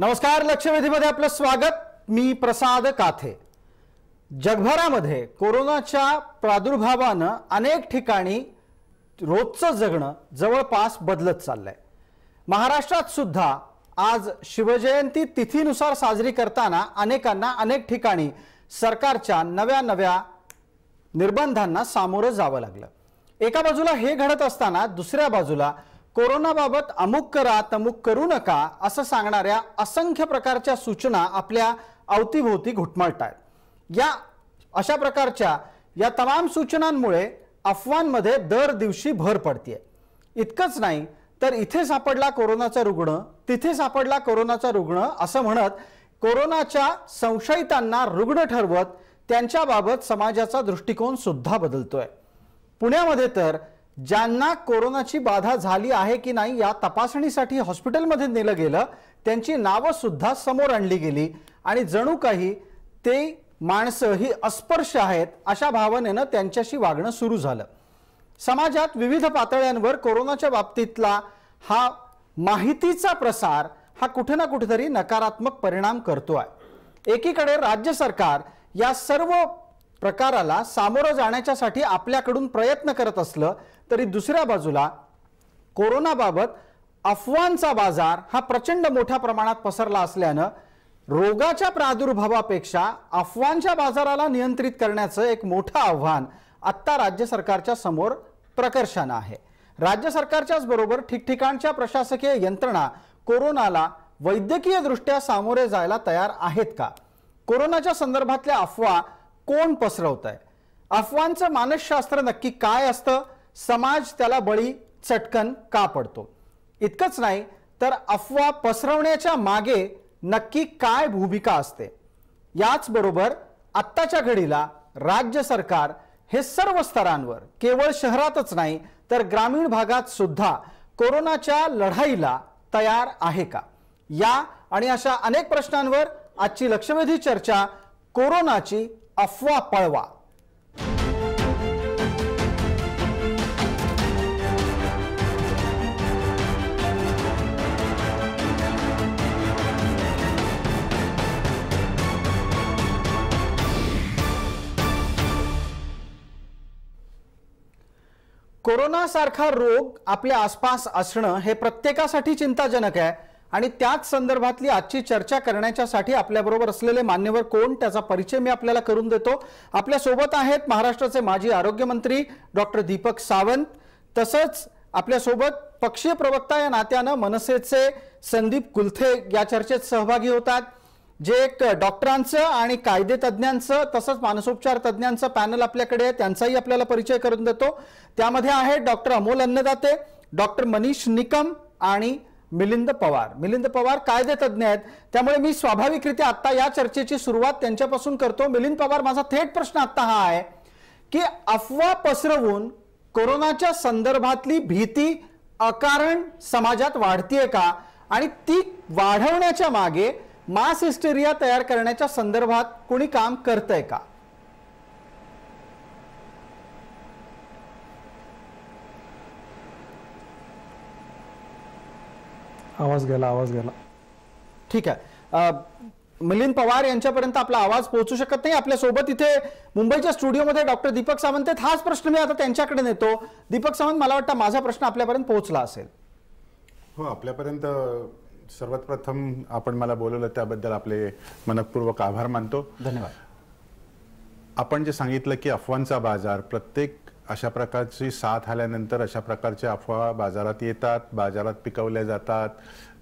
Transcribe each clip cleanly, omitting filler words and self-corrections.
नमस्कार, लक्षवेधीमध्ये आपलं स्वागत। मी प्रसाद काथे। जगभरामध्ये कोरोनाच्या प्रादुर्भावानं अनेक ठिकाणी रोजचं जगणं जवळपास बदलत चाललंय। महाराष्ट्रात सुद्धा आज शिवजयंती तिथीनुसार साजरी करताना अनेकांना अनेक ठिकाणी सरकारच्या नव्या निर्बंधांना सामोरं जावं लागलं। एका बाजूला हे घडत असताना दुसऱ्या बाजूला कोरोनाबाबत अमुक करा तमुक करू नका असं सांगणाऱ्या असंख्य प्रकारच्या सूचना आपल्या अवतीभोवती घुटमळतायत। या अशा प्रकारच्या या तमाम सूचनांमुळे अफवांमध्ये दर दिवशी भर पडतेय। इतकंच नाही तर इथे सापडला कोरोनाचा रुग्ण, तिथे सापडला कोरोनाचा रुग्ण असं म्हणत कोरोनाच्या संशयितांना रुग्ण ठरवत त्यांच्याबाबत समाजाचा दृष्टिकोन सुद्धा बदलतोय। पुण्यामध्ये तर ज्यांना कोरोनाची बाधा झाली आहे की नाही या तपासणीसाठी हॉस्पिटलमध्ये नेलं गेलं, त्यांची नावं सुद्धा समोर आणली गेली आणि जणू काही ते माणसं ही अस्पर्श आहेत अशा भावनेनं त्यांच्याशी वागणं सुरू झालं। समाजात विविध पातळ्यांवर कोरोनाच्या बाबतीतला हा माहितीचा प्रसार हा कुठे ना कुठेतरी नकारात्मक परिणाम करतोय। एकीकडे राज्य सरकार या सर्व प्रकाराला सामोरं जाण्यासाठी आपल्याकडून प्रयत्न करत असलं तरी दुसऱ्या बाजूला कोरोनाबाबत अफवांचा बाजार हा प्रचंड मोठ्या प्रमाणात पसरला असल्यानं रोगाच्या प्रादुर्भावापेक्षा अफवांच्या बाजाराला नियंत्रित करण्याचं एक मोठं आव्हान आता राज्य सरकारच्या समोर प्रकर्षानं आहे। राज्य सरकारच्याच बरोबर ठिकठिकाणच्या प्रशासकीय यंत्रणा कोरोनाला वैद्यकीय दृष्ट्या सामोरे जायला तयार आहेत का? कोरोनाच्या संदर्भातल्या अफवा कोण पसरवतंय? अफवांचं मानसशास्त्र नक्की काय असतं? समाज त्याला बळी चटकन का पडतो? इतकंच नाही तर अफवा पसरवण्याच्या मागे नक्की काय भूमिका असते? याच बरोबर आत्ताच्या घडीला राज्य सरकार हे सर्व स्तरांवर केवळ शहरातच नाही तर ग्रामीण भागात सुद्धा कोरोनाच्या लढाईला तयार आहे का? या आणि अशा अनेक प्रश्नांवर आजची लक्षवेधी चर्चा, कोरोनाची अफवा पळवा। कोरोना सारखा रोग आपल्या आसपास असणं हे प्रत्येकासाठी चिंताजनक आहे आणि त्याच संदर्भातली आजची चर्चा करण्यासाठी आपल्याबरोबर असलेले मान्यवर कोण त्याचा परिचय मी आपल्याला करून देतो। आपल्या सोबत आहेत महाराष्ट्राचे माजी आरोग्य मंत्री डॉक्टर दीपक सावंत, तसंच आपल्या सोबत पक्षीय प्रवक्ता या नात्यानं मनसेचे संदीप कुलथे या चर्चेत सहभागी होतात, जे एक डॉक्टरांचं आणि कायदे तज्ञांचं तसंच मानसोपचार तज्ञांचं पॅनल आपल्याकडे आहे, त्यांचाही आपल्याला परिचय करून देतो। त्यामध्ये आहेत डॉक्टर अमोल अन्नदाते, डॉक्टर मनीष निकम आणि मिलिंद पवार। मिलिंद पवार कायदे तज्ञ आहेत, त्यामुळे मी स्वाभाविकरित्या आता या चर्चेची सुरुवात त्यांच्यापासून करतो। मिलिंद पवार, माझा थेट प्रश्न आता हा आहे की अफवा पसरवून कोरोनाच्या संदर्भातली भीती अकारण समाजात वाढतीये का आणि ती वाढवण्याच्या मागे मास हिस्टेरिया तयार करण्याच्या संदर्भात कोणी काम करतंय का? आवाज गेला। ठीक आहे, मिलिंद पवार यांच्यापर्यंत आपला आवाज पोहोचू शकत नाही। आपल्या सोबत इथे मुंबईच्या स्टुडिओमध्ये डॉक्टर दीपक सावंत आहेत। हाच प्रश्न मी आता त्यांच्याकडे नेतो। दीपक सावंत, मला वाटतं माझा प्रश्न आपल्यापर्यंत पोहोचला असेल। हो, आपल्यापर्यंत सर्वात प्रथम आपण मला बोलवलं त्याबद्दल आपले मनपूर्वक आभार मानतो। धन्यवाद। आपण जे सांगितलं की अफवांचा बाजार, प्रत्येक अशा प्रकारची साथ आल्यानंतर अशा प्रकारच्या अफवा बाजारात येतात, बाजारात पिकवल्या जातात,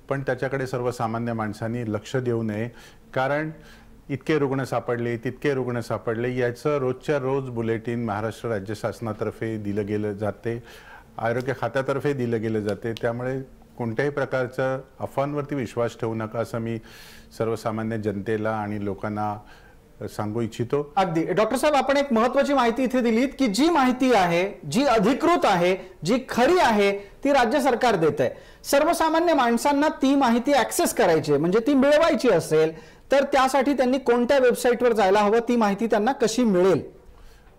पण त्याच्याकडे सर्वसामान्य माणसांनी लक्ष देऊ नये। कारण इतके रुग्ण सापडले, तितके रुग्ण सापडले याचं रोजच्या रोज बुलेटिन महाराष्ट्र राज्य शासनातर्फे दिलं गेलं जाते, आरोग्य खात्यातर्फे दिलं गेलं जाते। त्यामुळे कोणत्याही प्रकारचं अफवांवरती विश्वास ठेवू नका असं मी सर्वसामान्य जनतेला आणि लोकांना सांगू इच्छितो। अगदी डॉक्टर साहेब, आपण एक महत्त्वाची माहिती इथे दिलीत की जी माहिती आहे, जी अधिकृत आहे, जी खरी आहे ती राज्य सरकार देत आहे। सर्वसामान्य माणसांना ती माहिती ऍक्सेस करायची म्हणजे ती मिळवायची असेल तर त्यासाठी त्यांनी कोणत्या वेबसाईटवर जायला हवं? ती माहिती त्यांना कशी मिळेल?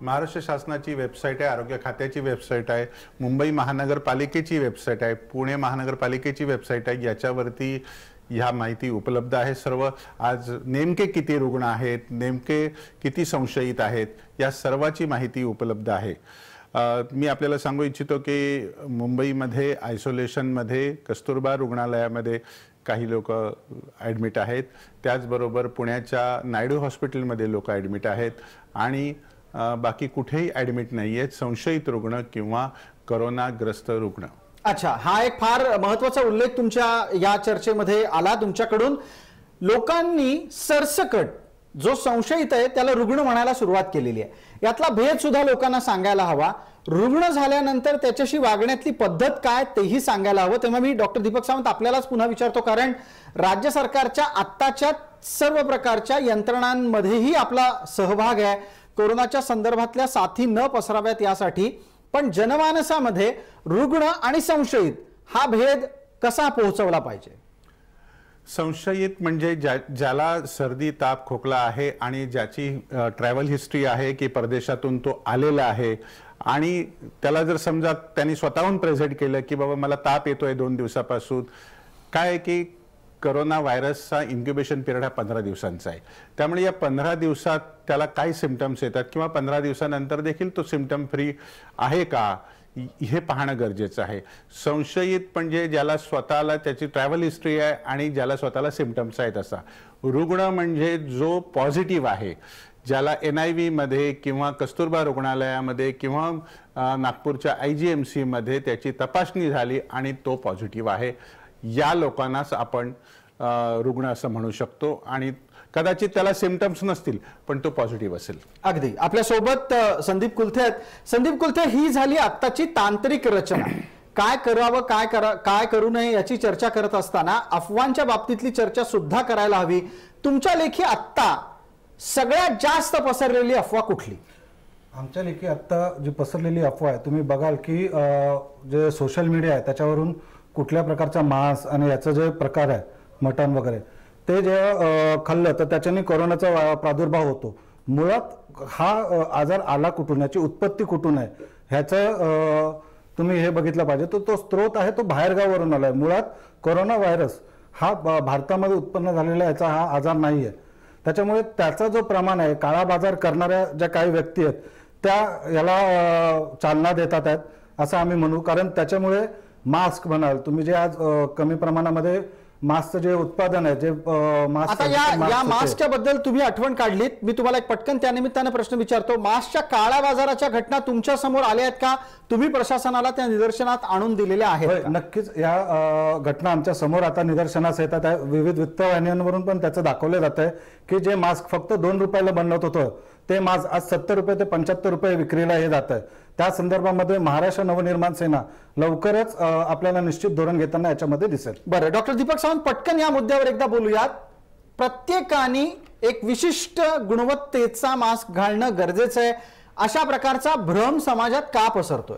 महाराष्ट्र शासनाची वेबसाईट आहे, आरोग्य खात्याची वेबसाईट आहे, मुंबई महानगरपालिकेची वेबसाईट आहे, पुणे महानगरपालिकेची वेबसाईट आहे। याच्यावरती ह्या माहिती उपलब्ध आहे सर्व. आज नेमके किती रुग्ण आहेत, नेमके किती संशयित आहेत, या सर्वाची माहिती उपलब्ध आहे. मी आपल्याला सांगू इच्छितो की मुंबईमध्ये आयसोलेशनमध्ये कस्तुरबा रुग्णालयामध्ये काही लोक ॲडमिट आहेत, त्याचबरोबर पुण्याच्या नायडू हॉस्पिटलमध्ये लोक ॲडमिट आहेत आणि बाकी कुठेही ॲडमिट नाही आहेत संशयित रुग्ण किंवा करोनाग्रस्त रुग्ण. अच्छा, हा एक फार महत्वाचा उल्लेख तुमच्या या चर्चेमध्ये आला तुमच्याकडून. लोकांनी सरसकट जो संशयित आहे त्याला रुग्ण म्हणायला सुरुवात केलेली आहे. यातला भेद सुद्धा लोकांना सांगायला हवा. रुग्ण झाल्यानंतर त्याच्याशी वागण्यातली पद्धत काय तेही सांगायला हवं. तेव्हा मी डॉक्टर दीपक सावंत आपल्यालाच पुन्हा विचारतो, कारण राज्य सरकारच्या आत्ताच्या सर्व प्रकारच्या यंत्रणांमध्येही आपला सहभाग आहे कोरोनाच्या संदर्भातल्या साथी न पसराव्यात यासाठी. पण जनमानसामध्ये रुग्ण आणि संशयित हा भेद कसा पोहोचवला पाहिजे? संशयित म्हणजे ज्याला सर्दी ताप खोकला आहे आणि ज्याची ट्रॅव्हल हिस्ट्री आहे की परदेशातून तो आलेला आहे आणि त्याला जर समजा त्यांनी स्वतःहून प्रेझेंट केलं की बाबा मला ताप येतोय 2 दिवसापासून, काय की करोना व्हायरसचा इन्क्युबेशन पिरियड हा 15 दिवसांचा आहे. त्यामुळे या 15 दिवसात त्याला काय सिम्पटम्स येतात किंवा 15 दिवसानंतर देखील तो सिम्पटम फ्री आहे का हे पाहणं गरजेचं आहे. संशयित म्हणजे ज्याला स्वतःला त्याची ट्रॅव्हल हिस्ट्री आहे आणि ज्याला स्वतःला सिम्पटम्स आहेत असा. रुग्ण म्हणजे जो पॉझिटिव्ह आहे, ज्याला NIV मध्ये किंवा कस्तुरबा रुग्णालयामध्ये किंवा नागपूरच्या IGMC मध्ये त्याची तपासणी झाली आणि तो पॉझिटिव्ह आहे. या लोकांनाच आपण रुग्ण असं म्हणू शकतो आणि कदाचित त्याला सिम्पटम्स नसतील पण तो पॉझिटिव्ह असेल. अगदी. आपल्यासोबत संदीप कुलथे आहेत. संदीप कुलथे, ही झाली आत्ताची तांत्रिक रचना. काय करावं काय करू नये याची चर्चा करत असताना अफवांच्या बाबतीतली चर्चा सुद्धा करायला हवी. तुमच्या लेखी आत्ता सगळ्यात जास्त पसरलेली अफवा कुठली? आमच्या लेखी आत्ता जी पसरलेली अफवा आहे, तुम्ही बघाल की जे सोशल मीडिया आहे त्याच्यावरून कुठल्या प्रकारचा मांस आणि याचं जे प्रकार आहे मटण वगैरे ते जे खाल्लं तर त्याच्याने कोरोनाचा प्रादुर्भाव होतो. मुळात हा आजार आला कुठून, याची उत्पत्ती कुठून आहे ह्याचं तुम्ही हे बघितलं पाहिजे. तो स्त्रोत आहे तो बाहेरगावावरून आलाय. मुळात कोरोना व्हायरस हा भारतामध्ये उत्पन्न झालेला याचा हा आजार नाही आहे. त्याच्यामुळे त्याचा जो प्रमाण आहे, काळा बाजार करणाऱ्या ज्या काही व्यक्ती आहेत त्या याला चालना देतात आहेत असं आम्ही म्हणू. कारण त्याच्यामुळे मास्क म्हणाल तुम्ही, जे आज कमी प्रमाणामध्ये मास्कचं जे उत्पादन आहे, जे आता या मास्कच्या बद्दल तुम्ही आठवण काढलीत, मी तुम्हाला एक पटकन त्यानिमित्ताने प्रश्न विचारतो. मास्कच्या काळ्या बाजाराच्या घटना तुमच्या समोर आल्या आहेत का? तुम्ही प्रशासनाला त्या निदर्शनात आणून दिलेल्या आहेत? नक्कीच या घटना आमच्या समोर आता निदर्शनास येतात. विविध वृत्तवाहिन्यांवरून पण त्याचं दाखवलं जात आहे की जे मास्क फक्त 2 रुपयाला बनवत होतं ते मास्क आज 70 रुपये ते 75 रुपये विक्रीला हे जात आहे. त्या संदर्भामध्ये महाराष्ट्र नवनिर्माण सेना लवकरच आपल्याला निश्चित धोरण घेताना याच्यामध्ये दिसेल. बरं, डॉक्टर दीपक सावंत, पटकन या मुद्द्यावर एकदा बोलूयात. प्रत्येकाने एक विशिष्ट गुणवत्तेचा मास्क घालणं गरजेचं आहे, अशा प्रकारचा भ्रम समाजात का पसरतोय?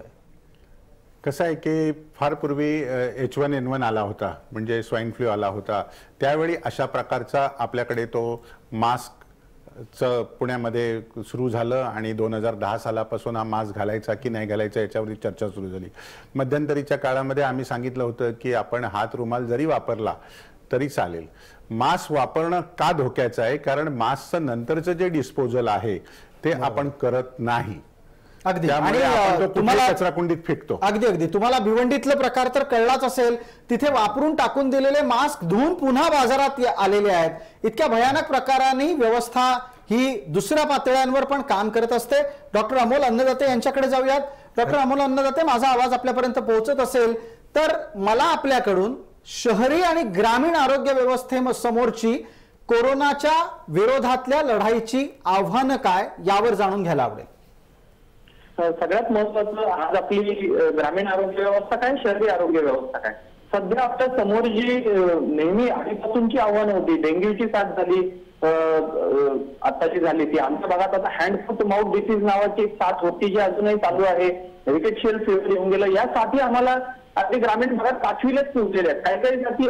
कसं आहे की फार पूर्वी H1N1 आला होता, म्हणजे स्वाईन फ्लू आला होता. त्यावेळी अशा प्रकारचा आपल्याकडे तो मास्क पुण्यामध्ये सुरू झालं आणि 2010 सालापासून हा मास्क घालायचा की नाही घालायचा याच्यावरती चर्चा सुरू झाली. मध्यंतरीच्या काळामध्ये आम्ही सांगितलं होतं की आपण हात रुमाल जरी वापरला तरी चालेल. मास्क वापरणं का धोक्याचं आहे? कारण मास्कचं नंतरचं जे डिस्पोजल आहे ते आपण करत नाही. अगदी. आणि तुम्हाला कचरा कुंडीत फेकतो. अगदी तुम्हाला भिवंडीतलं प्रकार तर कळलाच असेल. तिथे वापरून टाकून दिलेले मास्क धुवून पुन्हा बाजारात आलेले आहेत. इतक्या भयानक प्रकाराने व्यवस्था ही दुसऱ्या पातळ्यांवर पण काम करत असते. डॉक्टर अमोल अन्नदाते यांच्याकडे जाऊयात. डॉक्टर अमोल अन्नदाते, माझा आवाज आपल्यापर्यंत पोहोचत असेल तर मला आपल्याकडून शहरी आणि ग्रामीण आरोग्य व्यवस्थेसमोरची कोरोनाच्या विरोधातल्या लढाईची आव्हानं काय यावर जाणून घ्यायला आवडेल. सगळ्यात महत्वाचं आज आपली ग्रामीण आरोग्य व्यवस्था काय, शहरी आरोग्य व्यवस्था काय. सध्या आपल्या समोर जी नेहमी आधीपासूनची आव्हानं होती, डेंग्यूची साथ झाली, आताची झाली, ती आमच्या भागात आता हँड फूट माउथ डिसीज नावाची एक साथ होती जी अजूनही चालू आहे. रिकेटशियल फीवर येऊन गेलं. या साथी आम्हाला अगदी ग्रामीण भागात 5वीलाच पोहोचलेल्या आहेत. काही काही साथी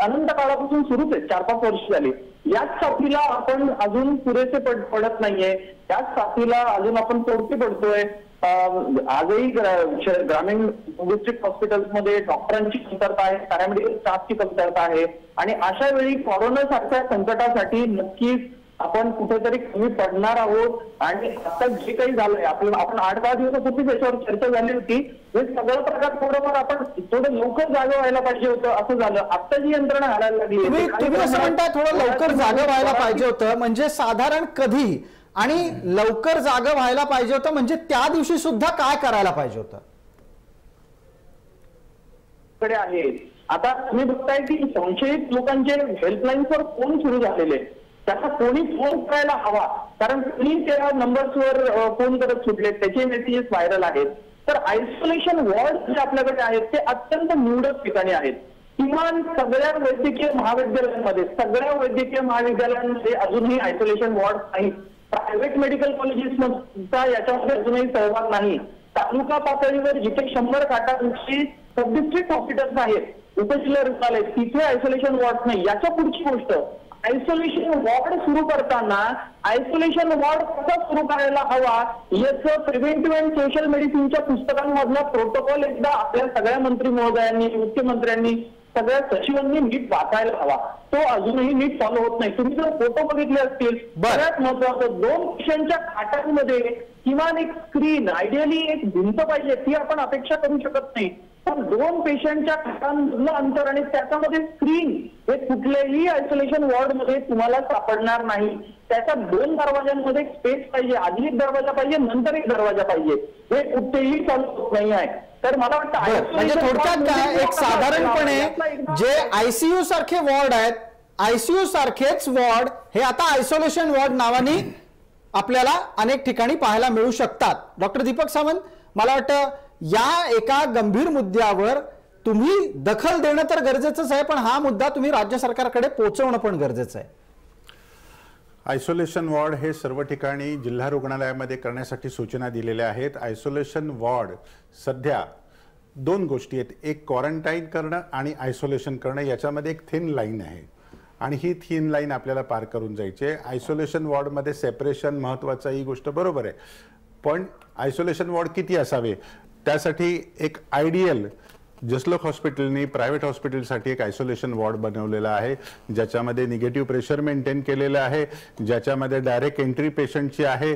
अनंत काळापासून सुरूच आहेत, 4-5 वर्ष झाली. याच साथीला आपण अजून पुरेसे पडत नाहीये. याच साथीला अजून आपण तोडकी पडतोय. आजही ग्रामीण डिस्ट्रिक्ट हॉस्पिटल्समध्ये डॉक्टरांची कमतरता आहे, पॅरामेडिकल स्टाफची कमतरता आहे आणि अशा वेळी कोरोना सारख्या संकटासाठी नक्कीच आपण कुठेतरी कमी पडणार आहोत. आणि आता जे काही झालंय आपण 8-10 दिवसापूर्वी त्याच्यावर चर्चा झाली होती. हे सगळं प्रकार थोडंफार आपण थोडं लवकर जागं व्हायला पाहिजे होतं, असं झालं. आता जी यंत्रणा हारायला लागली. तुम्ही असं म्हणता थोडं लवकर जागं व्हायला पाहिजे होतं, म्हणजे साधारण कधी आणि लवकर जागं व्हायला पाहिजे होतं म्हणजे त्या दिवशी सुद्धा काय करायला पाहिजे होतं? कडे आहे आता तुम्ही बघताय की संशयित लोकांचे हेल्पलाईन्सवर फोन सुरू झालेले, त्याचा कोणी फोन करायला हवा, कारण कोणी त्या नंबर्सवर फोन करत सुटले, त्याचे मेसेजेस व्हायरल आहेत. तर आयसोलेशन वॉर्ड जे आपल्याकडे आहेत ते अत्यंत निवडक ठिकाणी आहेत. किमान सगळ्या वैद्यकीय महाविद्यालयांमध्ये अजूनही आयसोलेशन वॉर्ड नाही. प्रायव्हेट मेडिकल कॉलेजेसचा याच्यामध्ये अजूनही सहभाग नाही. तालुका पातळीवर जिथे 100 खाटांची सब डिस्ट्रिक्ट हॉस्पिटल्स आहेत, उपजिल्हा रुग्णालय, तिथे आयसोलेशन वॉर्ड नाही. याच्या पुढची गोष्ट, आयसोलेशन वॉर्ड सुरू करताना आयसोलेशन वॉर्ड कसा सुरू करायला हवा याचं प्रिव्हेंटिव्ह अँड सोशल मेडिसिनच्या पुस्तकांमधला प्रोटोकॉल एकदा आपल्या सगळ्या मंत्री महोदयांनी, मुख्यमंत्र्यांनी, सगळ्या सचिवांनी नीट वाचायला हवा. तो अजूनही नीट फॉलो होत नाही. तुम्ही जर फोटो बघितले असतील, सगळ्यात महत्वाचं 2 पेशंटच्या खाटांमध्ये किमान एक स्क्रीन, आयडियली एक भिंत पाहिजे, ती आपण अपेक्षा करू शकत नाही. पण 2 पेशंटच्या खाटांमधलं अंतर आणि त्याच्यामध्ये स्क्रीन हे कुठल्याही आयसोलेशन वॉर्डमध्ये तुम्हाला सापडणार नाही. त्याच्या 2 दरवाजांमध्ये स्पेस पाहिजे, आधी एक दरवाजा पाहिजे, नंतर एक दरवाजा पाहिजे. हे कुठेही फॉलो होत नाही आहे. तर मला वाटतं म्हणजे थोडक्यात काय, एक साधारणपणे जे आयसीयू सारखे वॉर्ड आहेत, आयसीयू सारखेच वॉर्ड हे आता आयसोलेशन वॉर्ड नावाने आपल्याला अनेक ठिकाणी पाहायला मिळू शकतात. डॉक्टर दीपक सावंत, मला वाटतं या एका गंभीर मुद्द्यावर तुम्ही दखल देणं तर गरजेचंच आहे, पण हा मुद्दा तुम्ही राज्य सरकारकडे पोहोचवणं पण गरजेचं आहे. आयसोलेशन वॉर्ड हे सर्व ठिकाणी जिल्हा रुग्णालयामध्ये करण्यासाठी सूचना दिलेल्या आहेत. आयसोलेशन वॉर्ड सध्या 2 गोष्टी आहेत, एक क्वारंटाईन करणं आणि आयसोलेशन करणं, याच्यामध्ये एक थिन लाईन आहे आणि ही थिन लाईन आपल्याला पार करून जायची आहे. आयसोलेशन वॉर्डमध्ये सेपरेशन महत्त्वाचं, ही गोष्ट बरोबर आहे, पण आयसोलेशन वॉर्ड किती असावे त्यासाठी एक आयडियल जसलोक हॉस्पिटलनी प्रायव्हेट हॉस्पिटलसाठी एक आयसोलेशन वॉर्ड बनवलेला आहे, ज्याच्यामध्ये निगेटिव्ह प्रेशर मेंटेन केलेलं आहे, ज्याच्यामध्ये डायरेक्ट एंट्री पेशंटची आहे.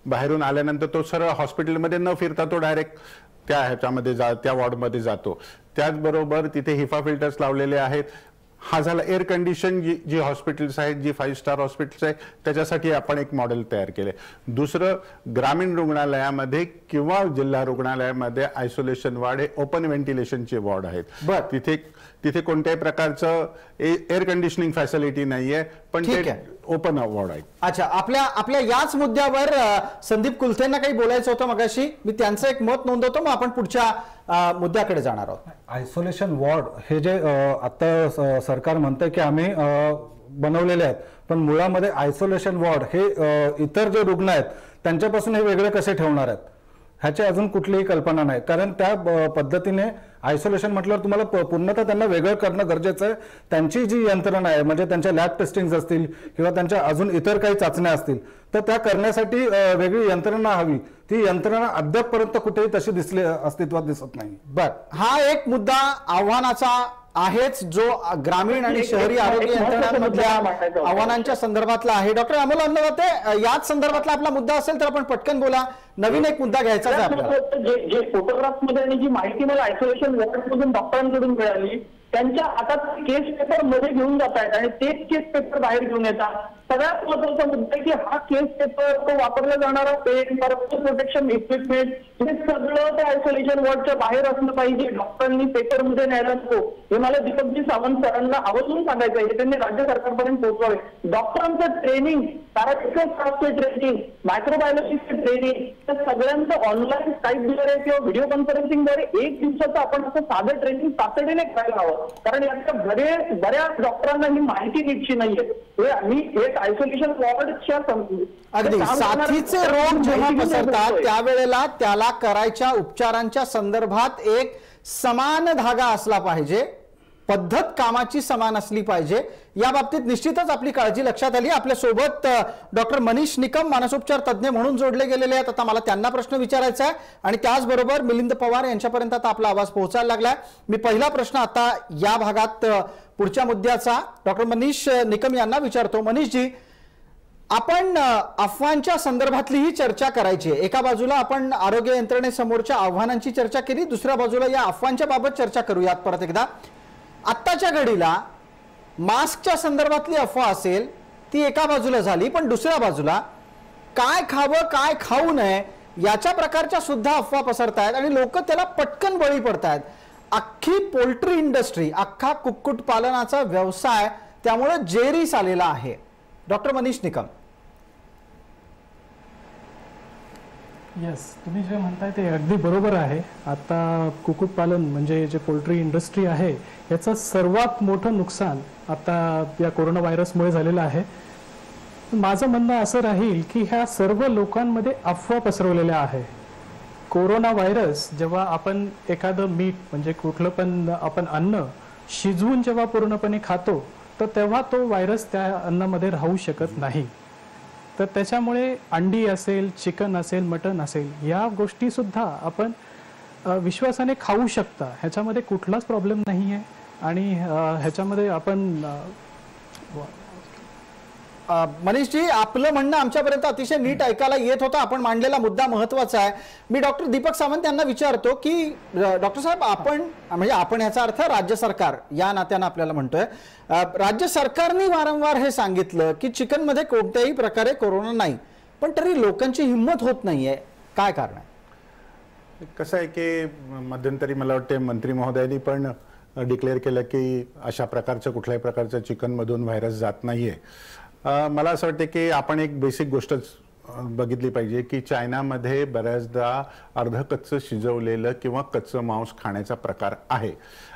बाहेरून आल्यानंतर तो सरळ हॉस्पिटलमध्ये न फिरता तो डायरेक्ट त्या ह्याच्यामध्ये त्या वॉर्डमध्ये जातो. त्याचबरोबर तिथे हिफा फिल्टर्स लावलेले आहेत. हा झाला एअर कंडिशन जी हॉस्पिटल्स आहेत, जी 5 स्टार हॉस्पिटल्स आहेत, त्याच्यासाठी आपण एक मॉडेल तयार केले. दुसरं, ग्रामीण रुग्णालयामध्ये किंवा जिल्हा रुग्णालयामध्ये आयसोलेशन वॉर्ड हे ओपन व्हेंटिलेशनचे वॉर्ड आहेत. तिथे कोणत्याही प्रकारचं एअर कंडिशनिंग फॅसिलिटी नाहीये, पण ते ओपन वॉर्ड आहे. अच्छा, आपल्या याच मुद्द्यावर संदीप कुलथेंना काही बोलायचं होतं मगाशी, मी त्यांचं एक मत नोंदवतो, मग आपण पुढच्या मुद्द्याकडे जाणार आहोत. आयसोलेशन वॉर्ड हे जे आता सरकार म्हणतंय की आम्ही बनवलेले आहेत, पण मुळामध्ये आयसोलेशन वॉर्ड हे इतर जे रुग्ण आहेत त्यांच्यापासून हे वेगळे कसे ठेवणार आहेत ह्याची अजून कुठलीही कल्पना नाही. कारण त्या पद्धतीने आयसोलेशन म्हटल्यावर तुम्हाला पूर्णतः त्यांना वेगळं करणं गरजेचं आहे. त्यांची जी यंत्रणा आहे, म्हणजे त्यांच्या लॅब टेस्टिंग असतील किंवा त्यांच्या अजून इतर काही चाचण्या असतील, तर त्या करण्यासाठी वेगळी यंत्रणा हवी. ती यंत्रणा अद्यापपर्यंत कुठेही तशी अस्तित्वात दिसत नाही. बर, हा एक मुद्दा आव्हानाचा आहेच, जो ग्रामीण आणि शहरी आरोग्य यंत्रणांमधल्या आव्हानांच्या संदर्भातला आहे. डॉक्टर अमोल अन्नदाते, याच संदर्भातला आपला मुद्दा असेल तर आपण पटकन बोला. नवीन एक मुद्दा घ्यायचा आहे आपल्याला. जे फोटोग्राफ मध्ये आणि जी माहिती मला आयसोलेशन वॉर्ड मधून डॉक्टरांकडून मिळाली, त्यांच्या हातात केस पेपर मध्ये घेऊन जात आहेत आणि तेच केस पेपर बाहेर घेऊन येतात. सगळ्यात महत्वाचा मुद्दा आहे की हा केस पेपर, तो वापरला जाणारा पेन, प्रोटेक्शन इक्विपमेंट, हे सगळं त्या आयसोलेशन वॉर्डच्या बाहेर असलं पाहिजे. डॉक्टरांनी पेपर मध्ये न्यायला नको. हे मला दीपकजी सावंत सरांना आवर्जून सांगायचं आहे, त्यांनी राज्य सरकारपर्यंत पोहोचवावे. डॉक्टरांचं ट्रेनिंग, पॅरामेडिकल स्टाफचं ट्रेनिंग, मायक्रोबायोलॉजिस्टचं ट्रेनिंग, तर सगळ्यांचं ऑनलाईन स्काईपद्वारे किंवा व्हिडिओ कॉन्फरन्सिंगद्वारे 1 दिवसाचं आपण असं साधं ट्रेनिंग तातडीने करायला हवं. कारण याच्या बऱ्याच डॉक्टरांना ही माहिती नीटची नाहीये. मी एक आयसोलेशन वॉर्डच्या अगदी साथीचे रोग जेव्हा पसरतात त्यावेळेला त्याला करायच्या उपचारांच्या संदर्भात एक समान धागा असला पाहिजे. पद्धत कामाची समान असली पाहिजे, या बाबतीत निश्चितच आपली काळजी लक्षात आली. आपल्या सोबत डॉक्टर मनीष निकम मानसोपचार तज्ज्ञ म्हणून जोडले गेलेले आहेत. आता मला त्यांना प्रश्न विचारायचा आहे आणि त्याचबरोबर मिलिंद पवार यांच्यापर्यंत आता आपला आवाज पोहोचायला लागलाय. मी पहिला प्रश्न आता या भागात पुढच्या मुद्द्याचा डॉक्टर मनीष निकम यांना विचारतो. मनीषजी, आपण अफवांच्या संदर्भातली ही चर्चा करायची आहे. एका बाजूला आपण आरोग्य यंत्रणेसमोरच्या आव्हानांची चर्चा केली, दुसऱ्या बाजूला या अफवांच्या बाबत चर्चा करूयात परत एकदा. आत्ताच्या घडीला मास्कच्या संदर्भातली अफवा असेल ती एका बाजूला झाली, पण दुसऱ्या बाजूला काय खावं काय खाऊ नये याच्या प्रकारच्या सुद्धा अफवा पसरतायत आणि लोक त्याला पटकन बळी पडतायत. अख्खी पोल्ट्री इंडस्ट्री, अख्खा कुक्कुट पालनाचा व्यवसाय त्यामुळे जेरीस आलेला आहे. डॉक्टर मनीष निकम. येस, तुम्ही जे म्हणताय ते अगदी बरोबर आहे. आता कुक्कुटपालन म्हणजे जे पोल्ट्री इंडस्ट्री आहे याचं सर्वात मोठं नुकसान आता या कोरोना व्हायरसमुळे झालेलं आहे. माझं म्हणणं असं राहील की ह्या सर्व लोकांमध्ये अफवा पसरवलेल्या आहे. कोरोना व्हायरस जेव्हा आपण एखादं मीठ म्हणजे कुठलं पण आपण अन्न शिजवून जेव्हा पूर्णपणे खातो तर तेव्हा तो व्हायरस त्या अन्नामध्ये राहू शकत नाही. तर त्याच्यामुळे अंडी असेल, चिकन असेल, मटन असेल या गोष्टी सुद्धा आपण विश्वासाने खाऊ शकता. ह्याच्यामध्ये कुठलाच प्रॉब्लेम नाही आहे आणि ह्याच्यामध्ये आपण मनीषजी, आपलं म्हणणं आमच्यापर्यंत अतिशय नीट ऐकायला येत होतं. आपण मांडलेला मुद्दा महत्वाचा आहे. मी डॉक्टर दीपक सावंत यांना विचारतो की डॉक्टर साहेब, आपण म्हणजे आपण याचा अर्थ राज्य सरकार या नात्यानं आपल्याला म्हणतोय, राज्य सरकारने वारंवार हे सांगितलं की चिकनमध्ये कोणत्याही प्रकारे कोरोना नाही, पण तरी लोकांची हिंमत होत नाहीये. काय कारण आहे? कसं आहे की मध्यंतरी मला वाटते मंत्री महोदयांनी पण डिक्लेअर केलं की अशा प्रकारचं कुठल्याही प्रकारचं चिकनमधून व्हायरस जात नाहीये. मला असं वाटतं की आपण एक बेसिक गोष्टच बघितली पाहिजे की चायनामध्ये बऱ्याचदा अर्धकच्चं शिजवलेलं किंवा कच्चं मांस खाण्याचा प्रकार आहे.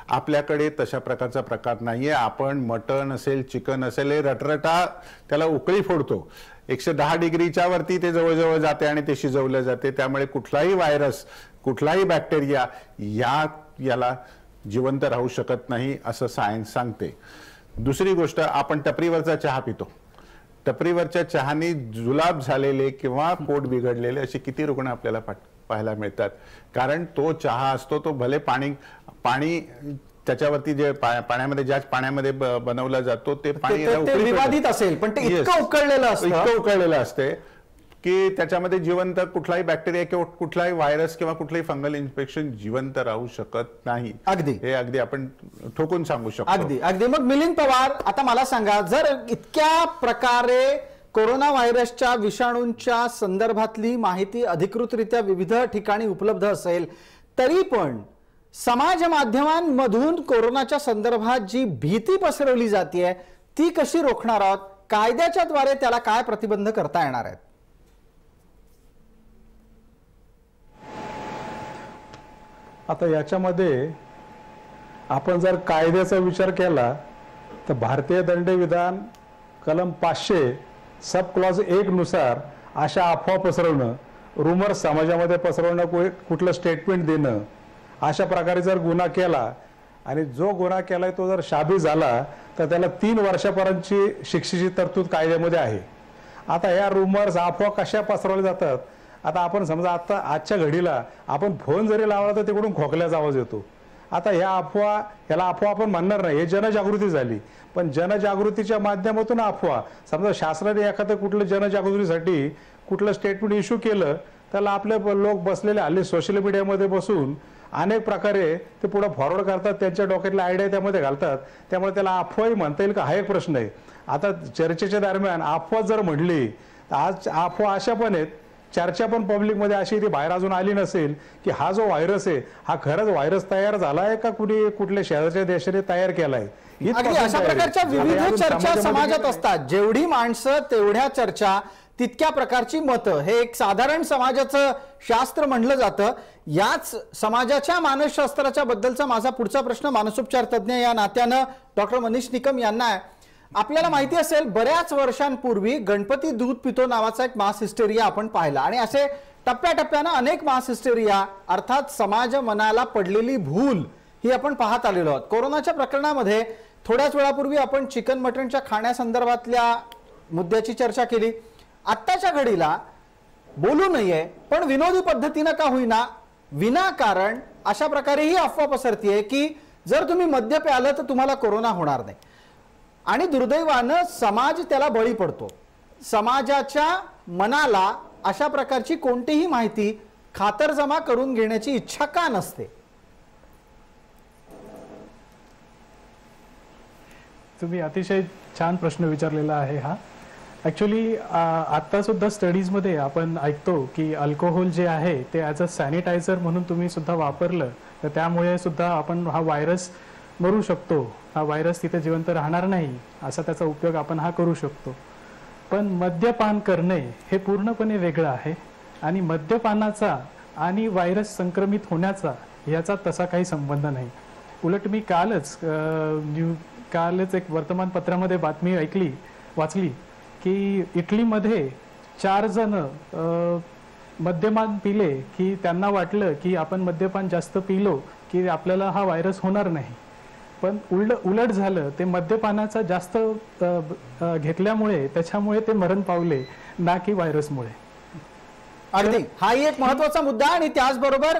आपल्याकडे तशा प्रकारचा प्रकार नाहीये. आपण मटण असेल, चिकन असेल, हे रटरटा त्याला उकळी फोडतो. 110 डिग्रीच्या वरती ते जवळजवळ जाते आणि ते शिजवलं जाते. त्यामुळे कुठलाही व्हायरस, कुठलाही बॅक्टेरिया याला जिवंत राहू शकत नाही असं सायन्स सांगते. दुसरी गोष्ट, आपण टपरीवरचा चहा पितो. टपरीवरच्या चहानी जुलाब झालेले किंवा पोट बिघडलेले असे किती रुग्ण आपल्याला पाहायला मिळतात. कारण तो चहा असतो, तो भले पाणी त्याच्यावरती जे पाण्यामध्ये ज्या पाण्यामध्ये बनवला जातो ते पाणी विवादित असेल, पण ते इतकं उकळलेलं असते की त्याच्यामध्ये जिवंत कुठलाही बॅक्टेरिया किंवा कुठलाही व्हायरस किंवा कुठलाही फंगल इन्फेक्शन जिवंत राहू शकत नाही. हे अगदी आपण ठोकून सांगू शकतो. अगदी. मग मिलिंद पवार, आता मला सांगा, जर इतक्या प्रकारे कोरोना व्हायरसच्या विषाणूंच्या संदर्भातली माहिती अधिकृतरित्या विविध ठिकाणी उपलब्ध असेल तरी पण समाज माध्यमांमधून कोरोनाच्या संदर्भात जी भीती पसरवली जाते ती कशी रोखणार आहोत? कायद्याच्या द्वारे त्याला काय प्रतिबंध करता येणार आहेत? आता याच्यामध्ये आपण जर कायद्याचा विचार केला तर भारतीय दंडविधान कलम 500 सब क्लॉज 1 नुसार अशा अफवा पसरवणं, रुमर समाजामध्ये पसरवणं, कुठलं स्टेटमेंट देणं, अशा प्रकारे जर गुन्हा केला आणि जो गुन्हा केलाय तो जर शाबी झाला तर त्याला 3 वर्षापर्यंतची शिक्षेची तरतूद कायद्यामध्ये आहे. आता या रुमर्स, अफवा कशा पसरवल्या जातात? आता आपण समजा आता आजच्या घडीला आपण फोन जरी लावला तर तिकडून खोकल्याचा आवाज येतो. आता याला अफवा आपण म्हणणार नाही, हे जनजागृती झाली. पण जनजागृतीच्या माध्यमातून अफवा, समजा शासनाने एखादं कुठलं जनजागृतीसाठी कुठलं स्टेटमेंट इश्यू केलं त्याला आपले लोक बसलेले हल्ली सोशल मीडियामध्ये बसून अनेक प्रकारे ते पुढे फॉरवर्ड करतात, त्यांच्या डोक्यातल्या आयडिया त्यामध्ये घालतात. त्यामुळे त्याला अफवाही म्हणता येईल का हा एक प्रश्न आहे. आता चर्चेच्या दरम्यान अफवा जर म्हणली तर आज अफवा अशा पण आहेत, चर्चा पण पब्लिकमध्ये अशी ती बाहेर अजून आली नसेल की हा जो व्हायरस आहे हा खरंच व्हायरस तयार झालाय का कुठल्या शेजारच्या देशाने तयार केलाय. अशा प्रकारच्या विविध चर्चा समाजात असतात. जेवढी माणसं तेवढ्या चर्चा, तितक्या प्रकारची मतं, हे एक साधारण समाजाचं शास्त्र म्हणलं जातं. याच समाजाच्या मानसशास्त्राच्या बद्दलचा माझा पुढचा प्रश्न मानसोपचार तज्ज्ञ या नात्यानं डॉक्टर मनीष निकम यांना आहे. आपल्याला माहिती असेल, बऱ्याच वर्षांपूर्वी गणपती दूध पितो नावाचा एक मास हिस्टेरिया आपण पाहिला आणि असे टप्प्याटप्प्यानं अनेक मास हिस्टेरिया अर्थात समाज मनाला पडलेली भूल ही आपण पाहत आलेलो आहोत. कोरोनाच्या प्रकरणामध्ये थोड्याच वेळापूर्वी आपण चिकन मटणच्या खाण्यासंदर्भातल्या मुद्द्याची चर्चा केली. आत्ताच्या घडीला बोलू नये पण विनोदी पद्धतीनं का होईना विनाकारण अशा प्रकारे ही अफवा पसरतीये की जर तुम्ही मद्य प्यालं तर तुम्हाला कोरोना होणार नाही. आणि दुर्दैवानं समाज त्याला बळी पडतो. समाजाच्या मनाला अशा प्रकारची कोणतीही माहिती खातरजमा करून घेण्याची इच्छा का नसते? तुम्ही अतिशय छान प्रश्न विचारलेला आहे हा. ॲक्च्युली आत्ता सुद्धा स्टडीजमध्ये आपण ऐकतो की अल्कोहोल जे आहे ते ॲज अ सॅनिटायझर म्हणून तुम्ही सुद्धा वापरलं तर त्यामुळे सुद्धा आपण हा व्हायरस मरू शकतो, हा व्हायरस तिथे जिवंत राहणार नाही असा त्याचा उपयोग आपण हा करू शकतो. पण मद्यपान करणे हे पूर्णपणे वेगळं आहे आणि मद्यपानाचा आणि व्हायरस संक्रमित होण्याचा याचा तसा काही संबंध नाही. उलट मी कालच एक वर्तमानपत्रामध्ये बातमी वाचली की इटलीमध्ये 4 जण मद्यपान पिले की त्यांना वाटलं की आपण मद्यपान जास्त पिलो की आपल्याला हा व्हायरस होणार नाही. पण उलट झालं, ते मद्यपानाचा जास्त घेतल्यामुळे त्याच्यामुळे ते मरण पावले ना की व्हायरसमुळे. अगदी हाही एक महत्वाचा मुद्दा. आणि त्याचबरोबर